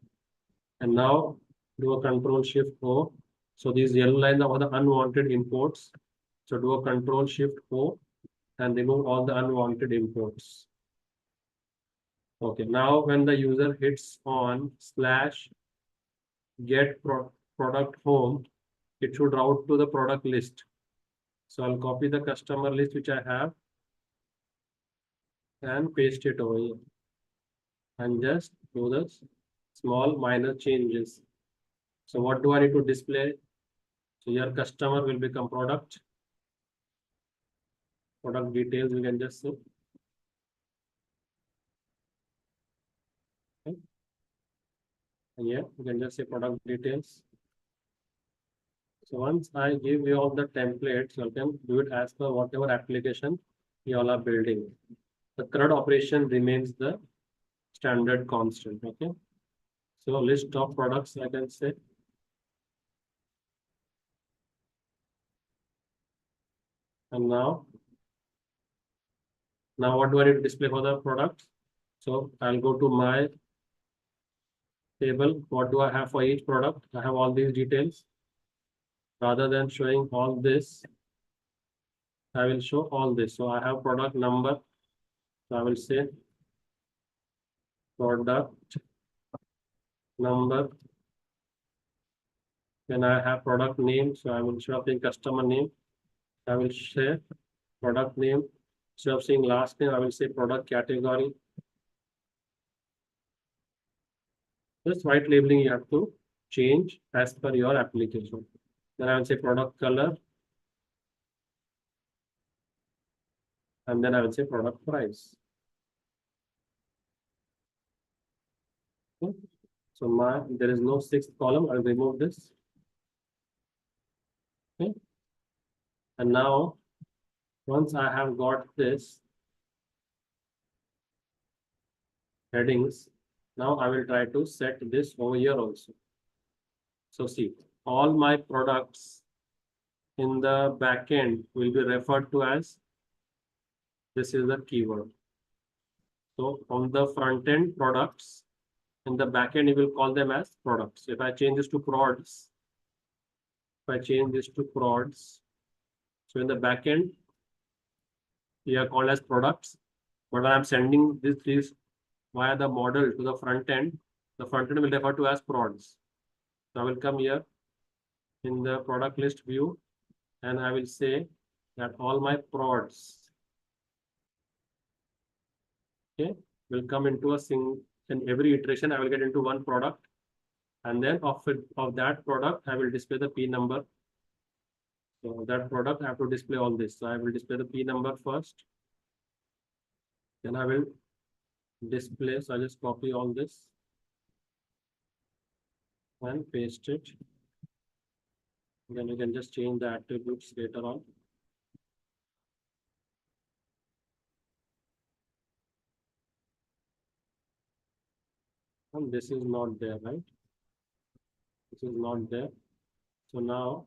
And now do a control shift O. So these yellow lines are the unwanted imports. So do a control shift O and remove all the unwanted imports. Okay, now when the user hits on /get product home, it should route to the product list. So I'll copy the customer list which I have and paste it over here. And just do the small minor changes. So what do I need to display? So your customer will become product. Product details we can just see. Okay. And here you can just say product details. So once I give you all the templates, you can do it as per whatever application you all are building. The CRUD operation remains the standard constant. Okay. So list of products I can say. And now what do I need to display for the product? So I'll go to my table. What do I have for each product? I have all these details. Rather than showing all this, I will show all this. So I have product number. So I will say product number. Then I have product name. So I will show up in customer name. I will say product name. So of saying last name, I will say product category. This white labeling you have to change as per your application. Then I will say product color. And then I will say product price. Okay. So there is no sixth column. I'll remove this. Okay. And now, once I have got this headings, now I will try to set this over here also. So see, all my products in the backend will be referred to as, this is the keyword. So on the front end products, in the backend you will call them as products. If I change this to prods, so in the backend, they are called as products. But when I'm sending this via the model to the front end will refer to as prods. So I will come here in the product list view and I will say that all my prods, okay, will come into a single, in every iteration I will get into one product, and then of that product I will display the P number. So that product I have to display all this. So I will display the P number first. Then I will display. So I just copy all this and paste it. Then you can just change the attributes later on. And this is not there, right? This is not there. So now,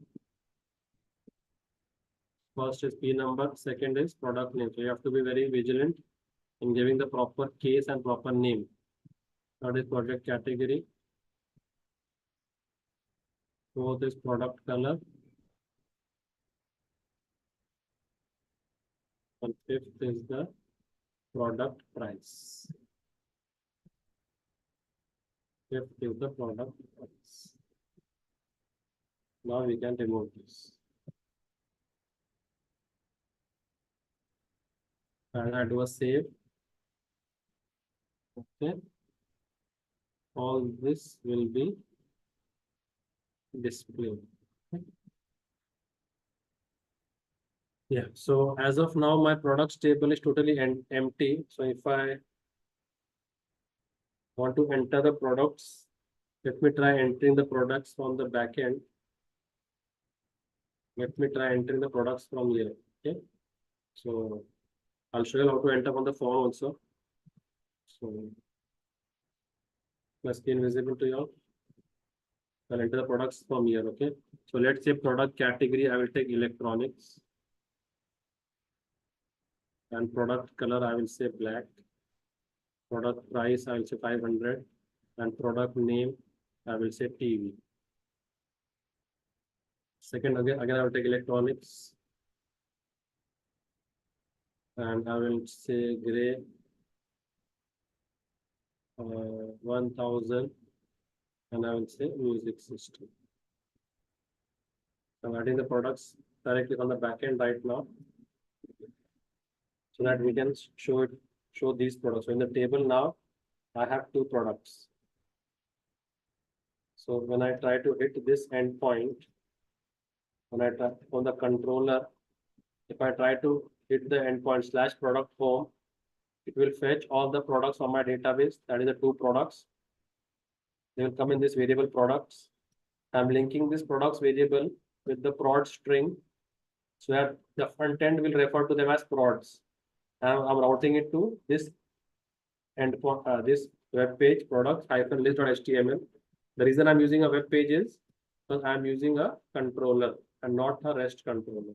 first is P number, second is product name. So you have to be very vigilant in giving the proper case and proper name. Third is project category. Fourth is product color. And fifth is the product price. Fifth is the product price. Now we can remove this. And I do a save. Okay. All this will be displayed. Okay. Yeah, so as of now, my products table is totally empty. So if I want to enter the products, let me try entering the products from the back end. Let me try entering the products from here. Okay, so I'll show you how to enter on the form also. So my screen visible to you all. I'll enter the products from here. Okay, so let's say product category, I will take electronics. And product color, I will say black. Product price, I will say 500. And product name, I will say TV. Second, again I will take electronics. And I will say gray. 1000. And I will say music system. I'm adding the products directly on the back end right now, so that we can show these products. So in the table now, I have two products. So when I try to hit this endpoint, when I try on the controller, if I try to hit the endpoint slash product home, it will fetch all the products from my database. That is the two products. They will come in this variable products. I'm linking this products variable with the prod string, so that the front end will refer to them as prods. I'm routing it to this endpoint, this web page products -list.html. The reason I'm using a web page is because I'm using a controller and not a REST controller.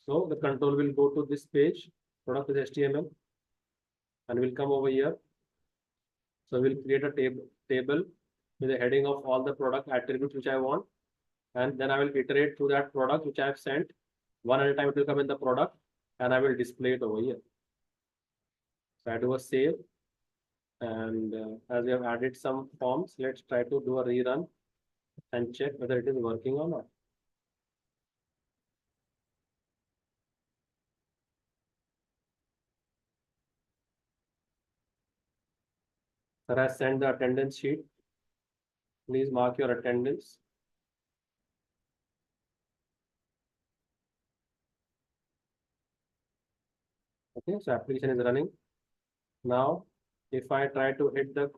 So the control will go to this page, product with HTML, and will come over here. So we'll create a table with a heading of all the product attributes which I want. And then I will iterate through that product which I have sent. One at a time it will come in the product, and I will display it over here. So I do a save. And as we have added some forms, let's try to do a rerun and check whether it is working or not. Sir, I sent the attendance sheet. Please mark your attendance. Okay, so application is running. Now, if I try to hit the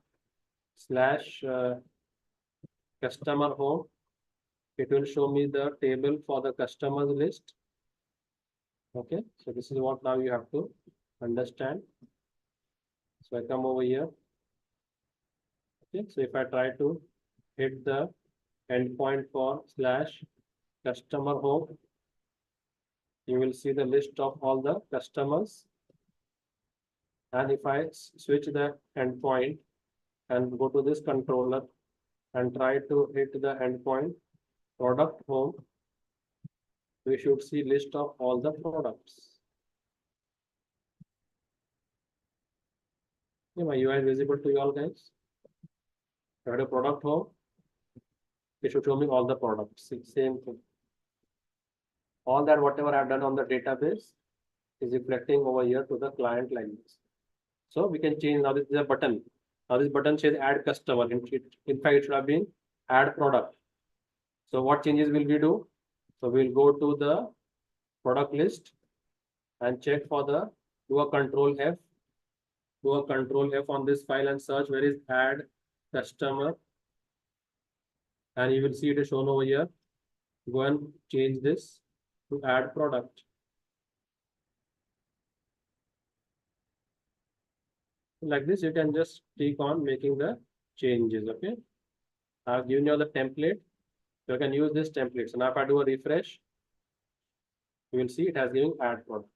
slash customer home, it will show me the table for the customers list. Okay, so this is what now you have to understand. So I come over here. Okay, so if I try to hit the endpoint for slash customer home, you will see the list of all the customers. And if I switch the endpoint and go to this controller and try to hit the endpoint product home, we should see list of all the products. Okay, my UI is visible to you all guys. I had a product home. It should show me all the products. Same thing. All that whatever I've done on the database is reflecting over here to the client like this. So we can change. Now this is a button. Now this button says add customer. In fact, it should have been add product. So what changes will we do? So we'll go to the product list and check for the, do a control F. Do a control F on this file and search where is add customer. And you will see it is shown over here. Go and change this to add product. Like this, you can just click on making the changes. Okay, I've given you the template. You can use this template. So now if I do a refresh, you will see it has given add product.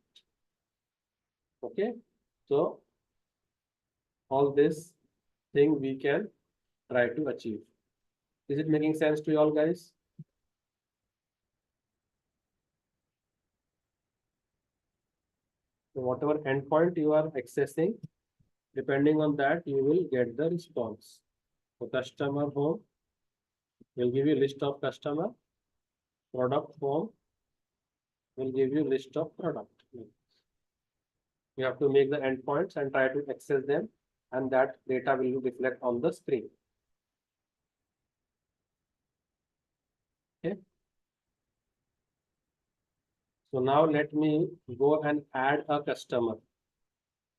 Okay, so all this thing we can try to achieve. Is it making sense to you all guys? So whatever endpoint you are accessing, depending on that, you will get the response. So customer home will give you list of customer. Product home will give you list of product. You have to make the endpoints and try to access them, and that data will reflect on the screen. Okay. So now let me go and add a customer.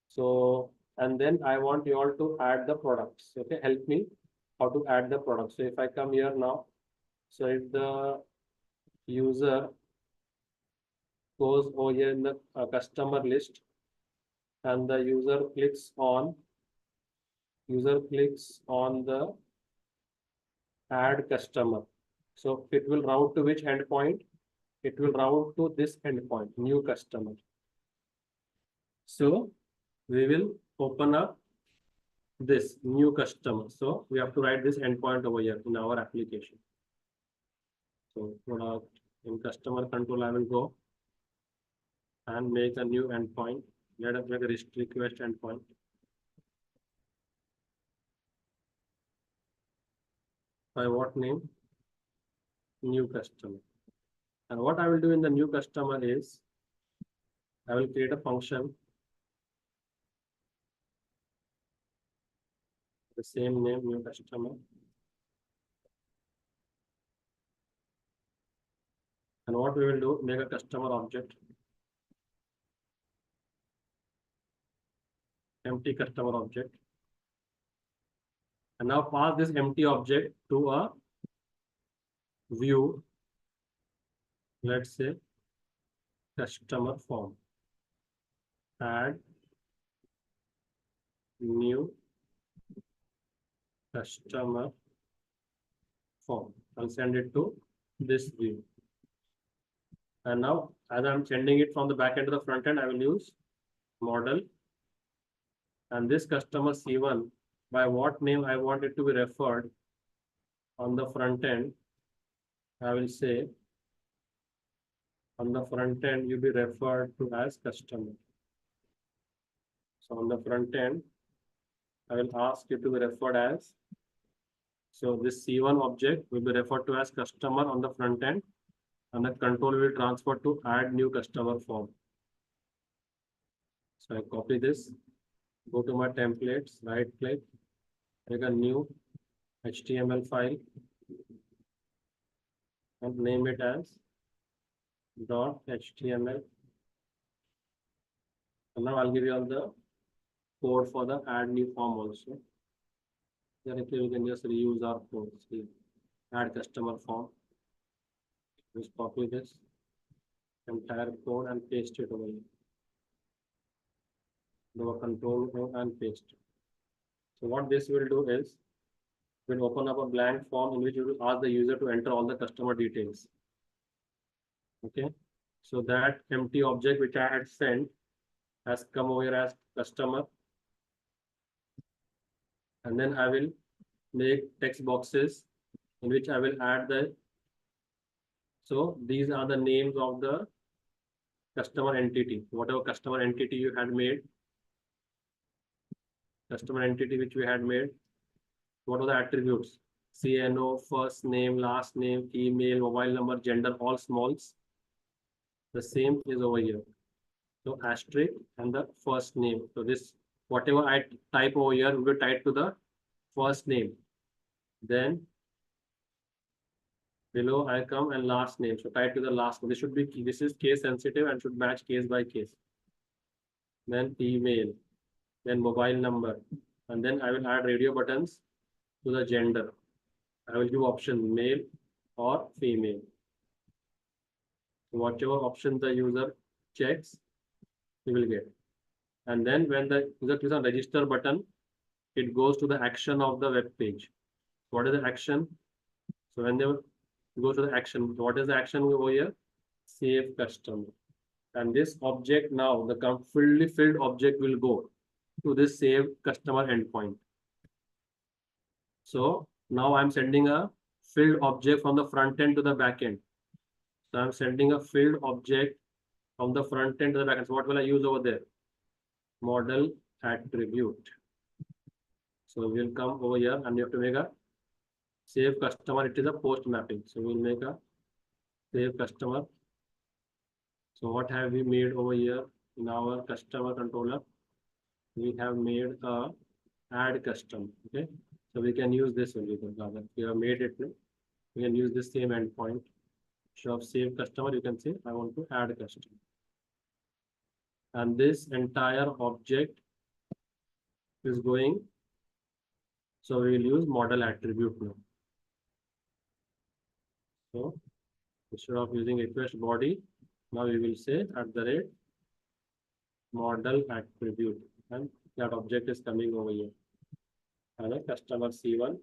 So, and then I want you all to add the products. Okay, help me how to add the products. So if I come here now, so if the user goes over here in the customer list and the user clicks on the add customer. So it will route to which endpoint? It will route to this endpoint, new customer. So we will open up this new customer. So we have to write this endpoint over here in our application. So product in customer control, I will go and make a new endpoint. Let us make a request endpoint. By what name? New customer. And what I will do in the new customer is I will create a function, the same name, new customer. And what we will do, make a customer object, empty customer object. And now pass this empty object to a view, let's say customer form. Add new customer form. I'll send it to this view. And now, as I'm sending it from the back end to the front end, I will use model. And this customer C1, by what name I want it to be referred on the front end, I will say on the front end you be referred to as customer. So on the front end, I will ask you to be referred as, so this C1 object will be referred to as customer on the front end, and the control will transfer to add new customer form. So I copy this, go to my templates, right click, make a new HTML file and name it as .html. And now I'll give you all the code for the add new form also. Directly we can just reuse our code. See, add customer form. Just copy this entire code and paste it over here. Do a control and paste. So what this will do is, we'll open up a blank form in which you will ask the user to enter all the customer details. Okay, so that empty object which I had sent has come over here as customer. And then I will make text boxes in which I will add the, so these are the names of the customer entity, whatever customer entity you had made, customer entity which we had made, what are the attributes? CNO, first name, last name, email, mobile number, gender, all smalls. The same is over here. So asterisk and the first name. So this, whatever I type over here will be tied to the first name. Then below I come and last name. So tied to the last name. This should be, this is case sensitive and should match case by case. Then email, then mobile number, and then I will add radio buttons to the gender. I will give option male or female. Whatever option the user checks, he will get. And then when the user clicks on register button, it goes to the action of the web page. What is the action? So when they go to the action, what is the action over here? Save customer. And this object now, the fully filled object will go to this save customer endpoint. So now I'm sending a filled object from the front end to the back end. So I'm sending a filled object from the front end to the back end. So what will I use over there? Model attribute. So we'll come over here and you have to make a save customer. It is a post mapping. So we'll make a save customer. So what have we made over here in our customer controller? We have made a add custom. Okay. So we can use this only. We have made it. We can use this same endpoint. Instead of save customer, you can say I want to add customer. And this entire object is going, so we will use model attribute now. So instead of using request body, now we will say @ model attribute, and that object is coming over here and a customer C1,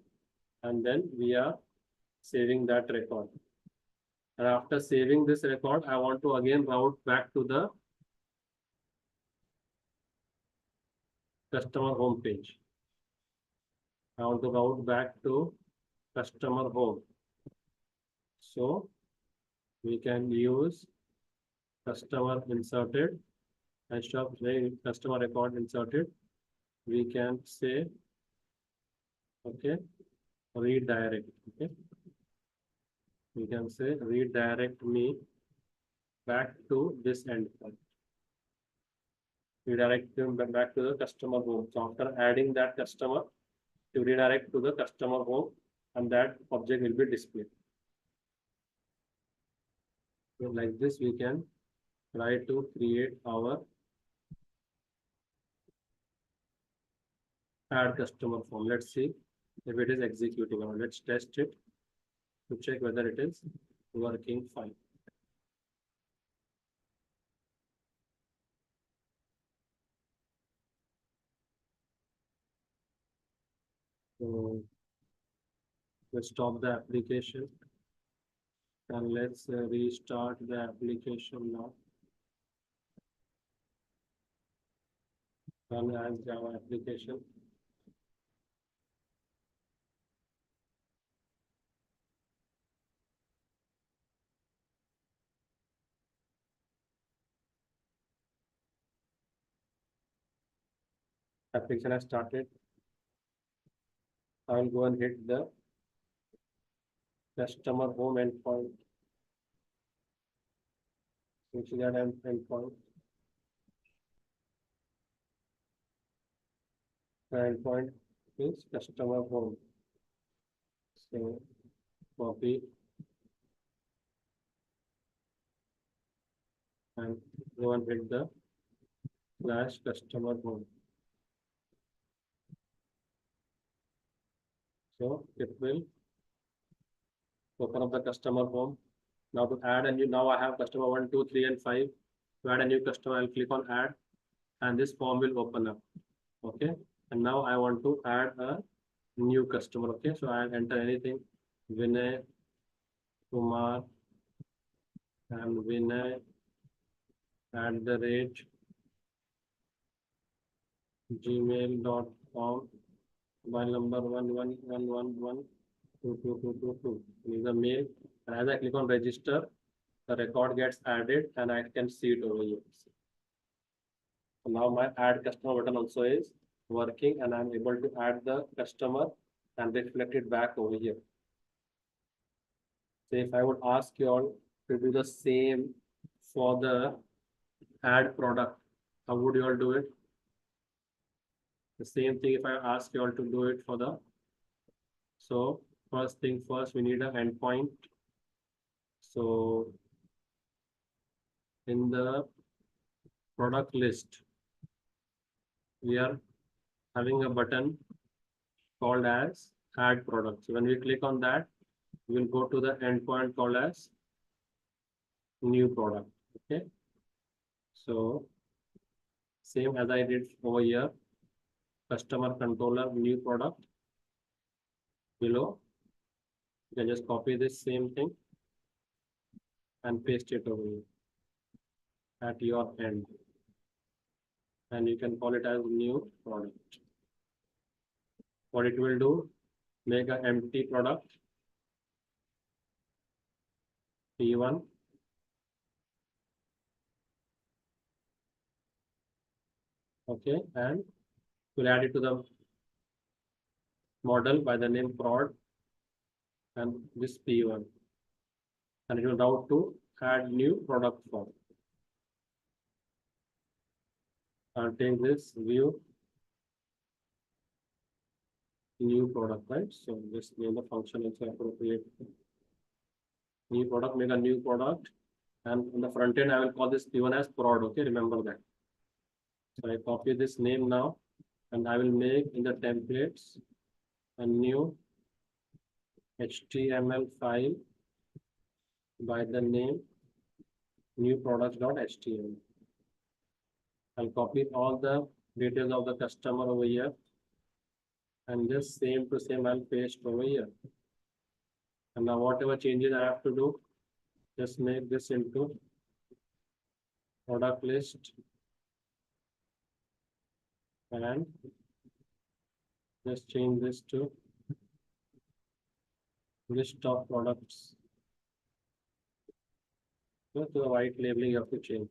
and then we are saving that record. And after saving this record, I want to again route back to the customer home page. I want to route back to customer home. So we can use customer inserted. Instead of saying customer record inserted, we can say, okay, redirect. Okay, we can say redirect me back to this endpoint. Redirect them back to the customer home. So after adding that customer, you redirect to the customer home, and that object will be displayed. So like this, we can try to create our add customer form. Let's see if it is executing or let's test it to check whether it is working fine. So let's stop the application and let's restart the application now. Run as Java application. Application has started. I will go and hit the customer home endpoint, which is that endpoint. The endpoint is customer home. So copy and go and hit the / customer home. So it will open up the customer home. Now to add a new, now I have customer 1, 2, 3, and 5. To add a new customer, I'll click on add, and this form will open up. Okay, and now I want to add a new customer. Okay, so I'll enter anything, Vinay, Kumar, and Vinay @ gmail.com. Mobile number 1111122222. This is the mail. And as I click on register, the record gets added and I can see it over here. So now my add customer button also is working, and I'm able to add the customer and reflect it back over here. So if I would ask you all to do the same for the add product, how would you all do it? The same thing if I ask you all to do it for the, so first thing first, we need an endpoint. So in the product list, we are having a button called as add product. So when we click on that, we will go to the endpoint called as new product. Okay, so same as I did over here, customer controller new product. Below, you can just copy this same thing and paste it over here at your end, and you can call it as new product. What it will do, make an empty product P1, okay, and we'll add it to the model by the name prod and this P1, and it will route to add new product form. I'll take this view new product, right? So just name the function is appropriate New product, make a new product. And on the front end, I will call this P1 as prod. Okay, remember that. So I copy this name now, and I will make in the templates a new HTML file by the name new products.html. I'll copy all the details of the customer over here, and just same to same I'll paste over here. And now whatever changes I have to do, just make this into product list and just change this to list of products. So to the white labeling you have to change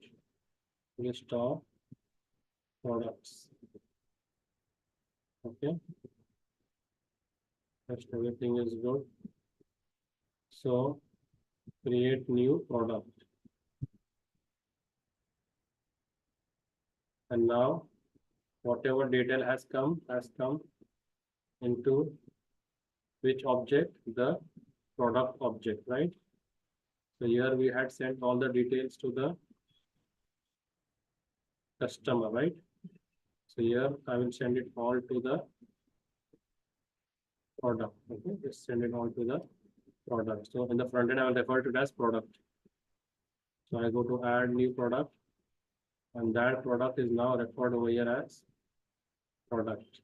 list of products. Okay, that's everything is good. So create new product. And now whatever detail has come into which object? The product object, right? So here we had sent all the details to the customer, right? So here I will send it all to the product. Okay, just send it all to the product. So in the front end, I will refer to it as product. So I go to add new product, and that product is now referred over here as product.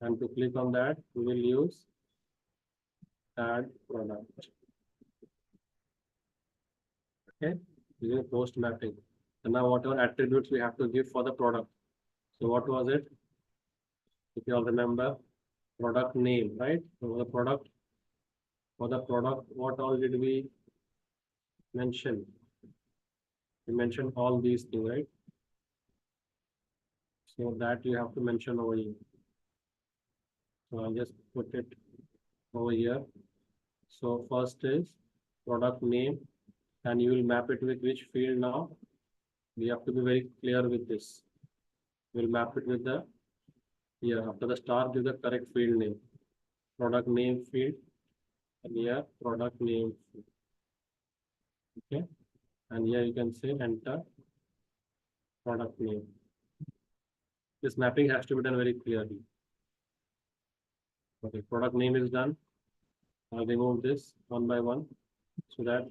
And to click on that, we will use add product. Okay, this is post mapping. And now whatever attributes we have to give for the product. So what was it? If you all remember, product name, right? So for the product, what all did we mention? We mentioned all these things, right? So that you have to mention over here. So I'll just put it over here. So first is product name, and you will map it with which field now? We have to be very clear with this. We'll map it with the, here after the star, give the correct field name. Product name field, and here product name field. Okay, and here you can say enter product name. This mapping has to be done very clearly. Okay, product name is done. I'll remove this one by one so that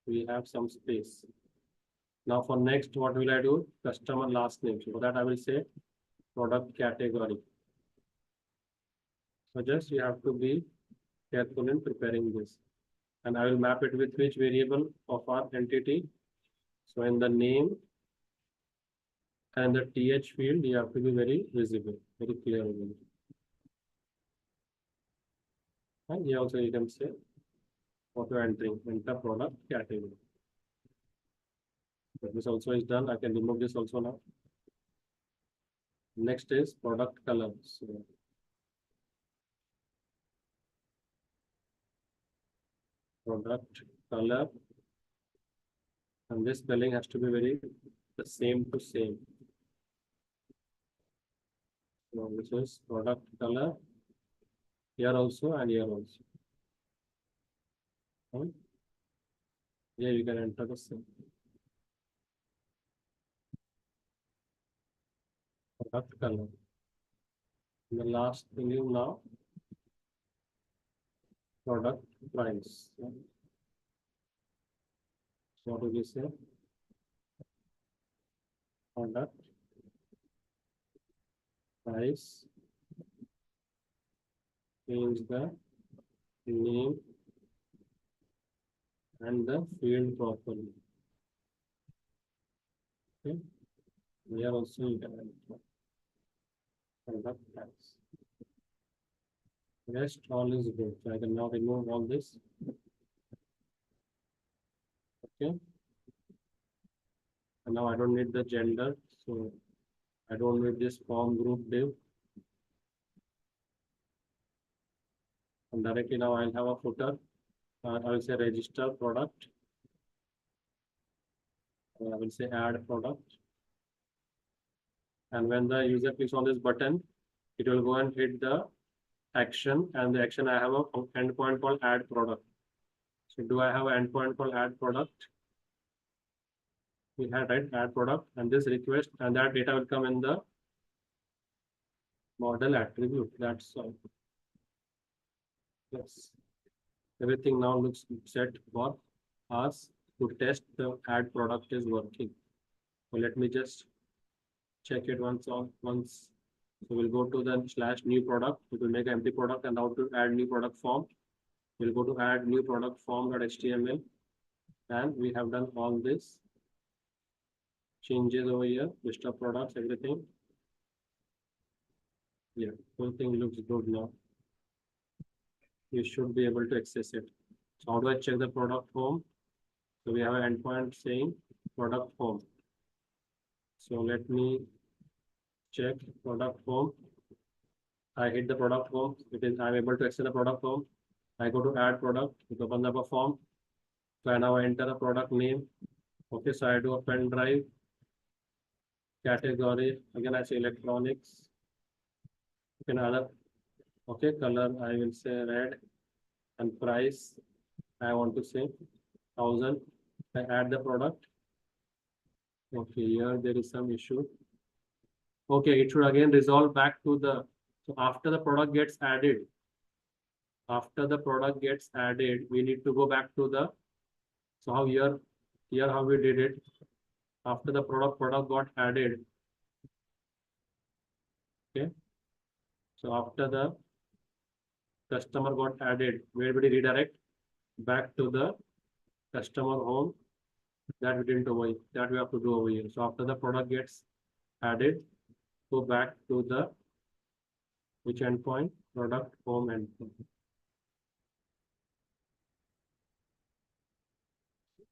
we have some space. Now for next, what will I do? Customer last name. So for that I will say product category. So just you have to be careful in preparing this. And I will map it with which variable of our entity. So in the name and the TH field, you have to be very visible, very clear. And here also you can say what you're entering, enter product category. But this also is done. I can remove this also now. Next is product color. So product color, and this spelling has to be very the same to same. So this is product color here also and here also. Okay. Here you can enter the same. Product color. And the last thing is now product price. So what do we say? Product price. Change the name and the field properly. Okay. Here also you can enter product price. Rest all is good. So I can now remove all this. Okay. And now I don't need the gender. So I don't need this form group div. And directly now I'll have a footer. I will say register product. I will say add product. And when the user clicks on this button, it will go and hit the action, and the action I have a endpoint called add product. So do I have an endpoint called add product? We had, right, add product and this request, and that data will come in the model attribute. That's all. Yes. Everything now looks set for us to test the add product is working. So let me just check it once. So we'll go to the /new product. It will make an empty product, and now to add new product form. We'll go to add new product form.html, and we have done all this changes over here, list of products, everything. Yeah, whole thing looks good now. You should be able to access it. So how do I check the product form? So we have an endpoint saying product form. So let me check product form. I hit the product form. I'm able to access the product form. I go to add product. It opens up a form. So I now enter a product name. Okay, so I do a pen drive. Category, again I say electronics. Another, okay, color I will say red, and price I want to say 1000. I add the product. Okay, here there is some issue. Okay, it should again resolve back to the, so after the product gets added, we need to go back to the, so how here how we did it. After the product got added. Okay. So after the customer got added, where would we redirect? Back to the customer home. That we didn't over here. That we have to do over here. So after the product gets added, go back to the which endpoint? Product home endpoint.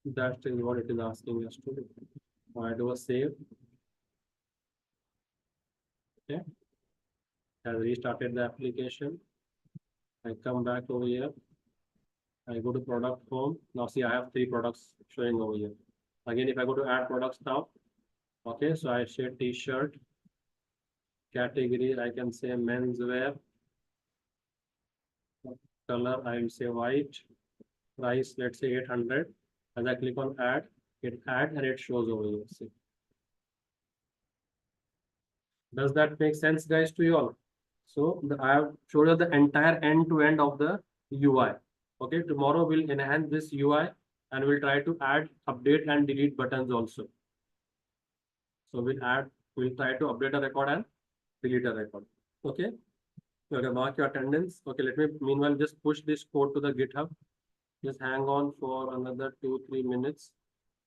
That is what it is asking us to do. I do a save. Okay. I restarted the application. I come back over here. I go to product home. Now see, I have 3 products showing over here. Again, if I go to add products now, okay, so I say t-shirt. Category, I can say menswear. Color, I will say white. Price, let's say 800. As I click on add, it add and it shows over here. See. Does that make sense, guys, to you all? So I have showed you the entire end-to-end of the UI. Okay, tomorrow we'll enhance this UI and we'll try to add, update and delete buttons also. So we'll try to update a record and delete a record. Okay. Okay, mark your attendance. Okay, let me meanwhile just push this code to the GitHub. Just hang on for another 2-3 minutes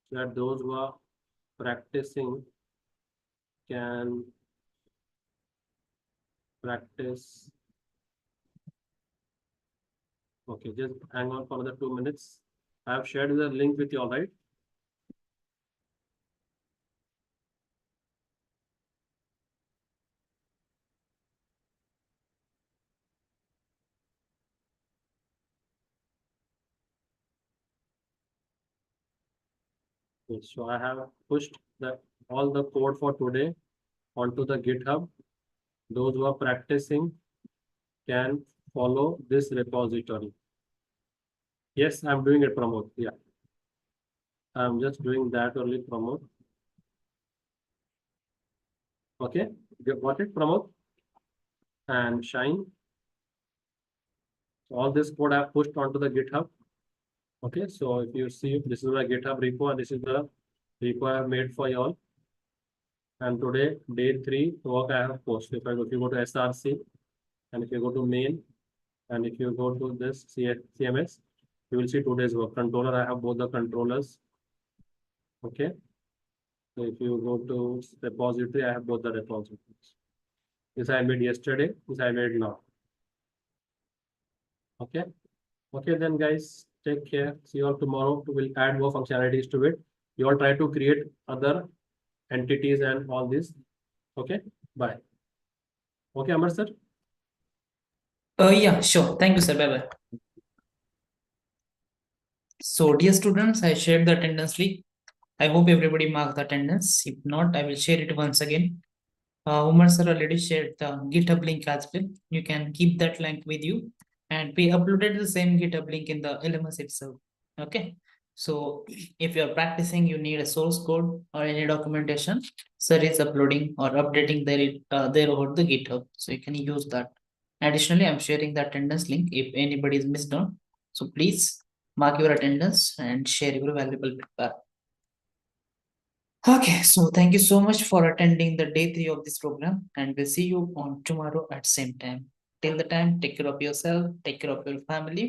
so that those who are practicing can practice. Okay, just hang on for another 2 minutes. I have shared the link with you, all right? Okay, so I have pushed all the code for today onto the GitHub. Those who are practicing can follow this repository. Yes, I'm doing it, Pramod. Yeah. I'm just doing that only, Pramod. Okay, you got it, Pramod? And Shine. All this code I have pushed onto the GitHub. Okay, so if you see, this is my GitHub repo and this is the repo I have made for you all. And today, day 3 work I have posted. If you go to SRC and if you go to main and if you go to this CMS, you will see today's work. Controller, I have both the controllers. Okay. So if you go to repository, I have both the repositories. This I made yesterday, this I made now. Okay. Okay, then guys, take care. See you all tomorrow. We'll add more functionalities to it. You all try to create other entities and all this. Okay, bye. Okay, Amar sir. Yeah, sure. Thank you, sir. Bye bye. So, dear students, I shared the attendance link. I hope everybody marked the attendance. If not, I will share it once again. Umar sir already shared the GitHub link as well. You can keep that link with you. And we uploaded the same GitHub link in the LMS itself. Okay. So if you're practicing, you need a source code or any documentation. Sir is uploading or updating there over the GitHub. So you can use that. Additionally, I'm sharing the attendance link if anybody is missed on. So please mark your attendance and share your valuable feedback. Okay, so thank you so much for attending the day 3 of this program, and we'll see you on tomorrow at same time. Till the time, take care of yourself, take care of your family.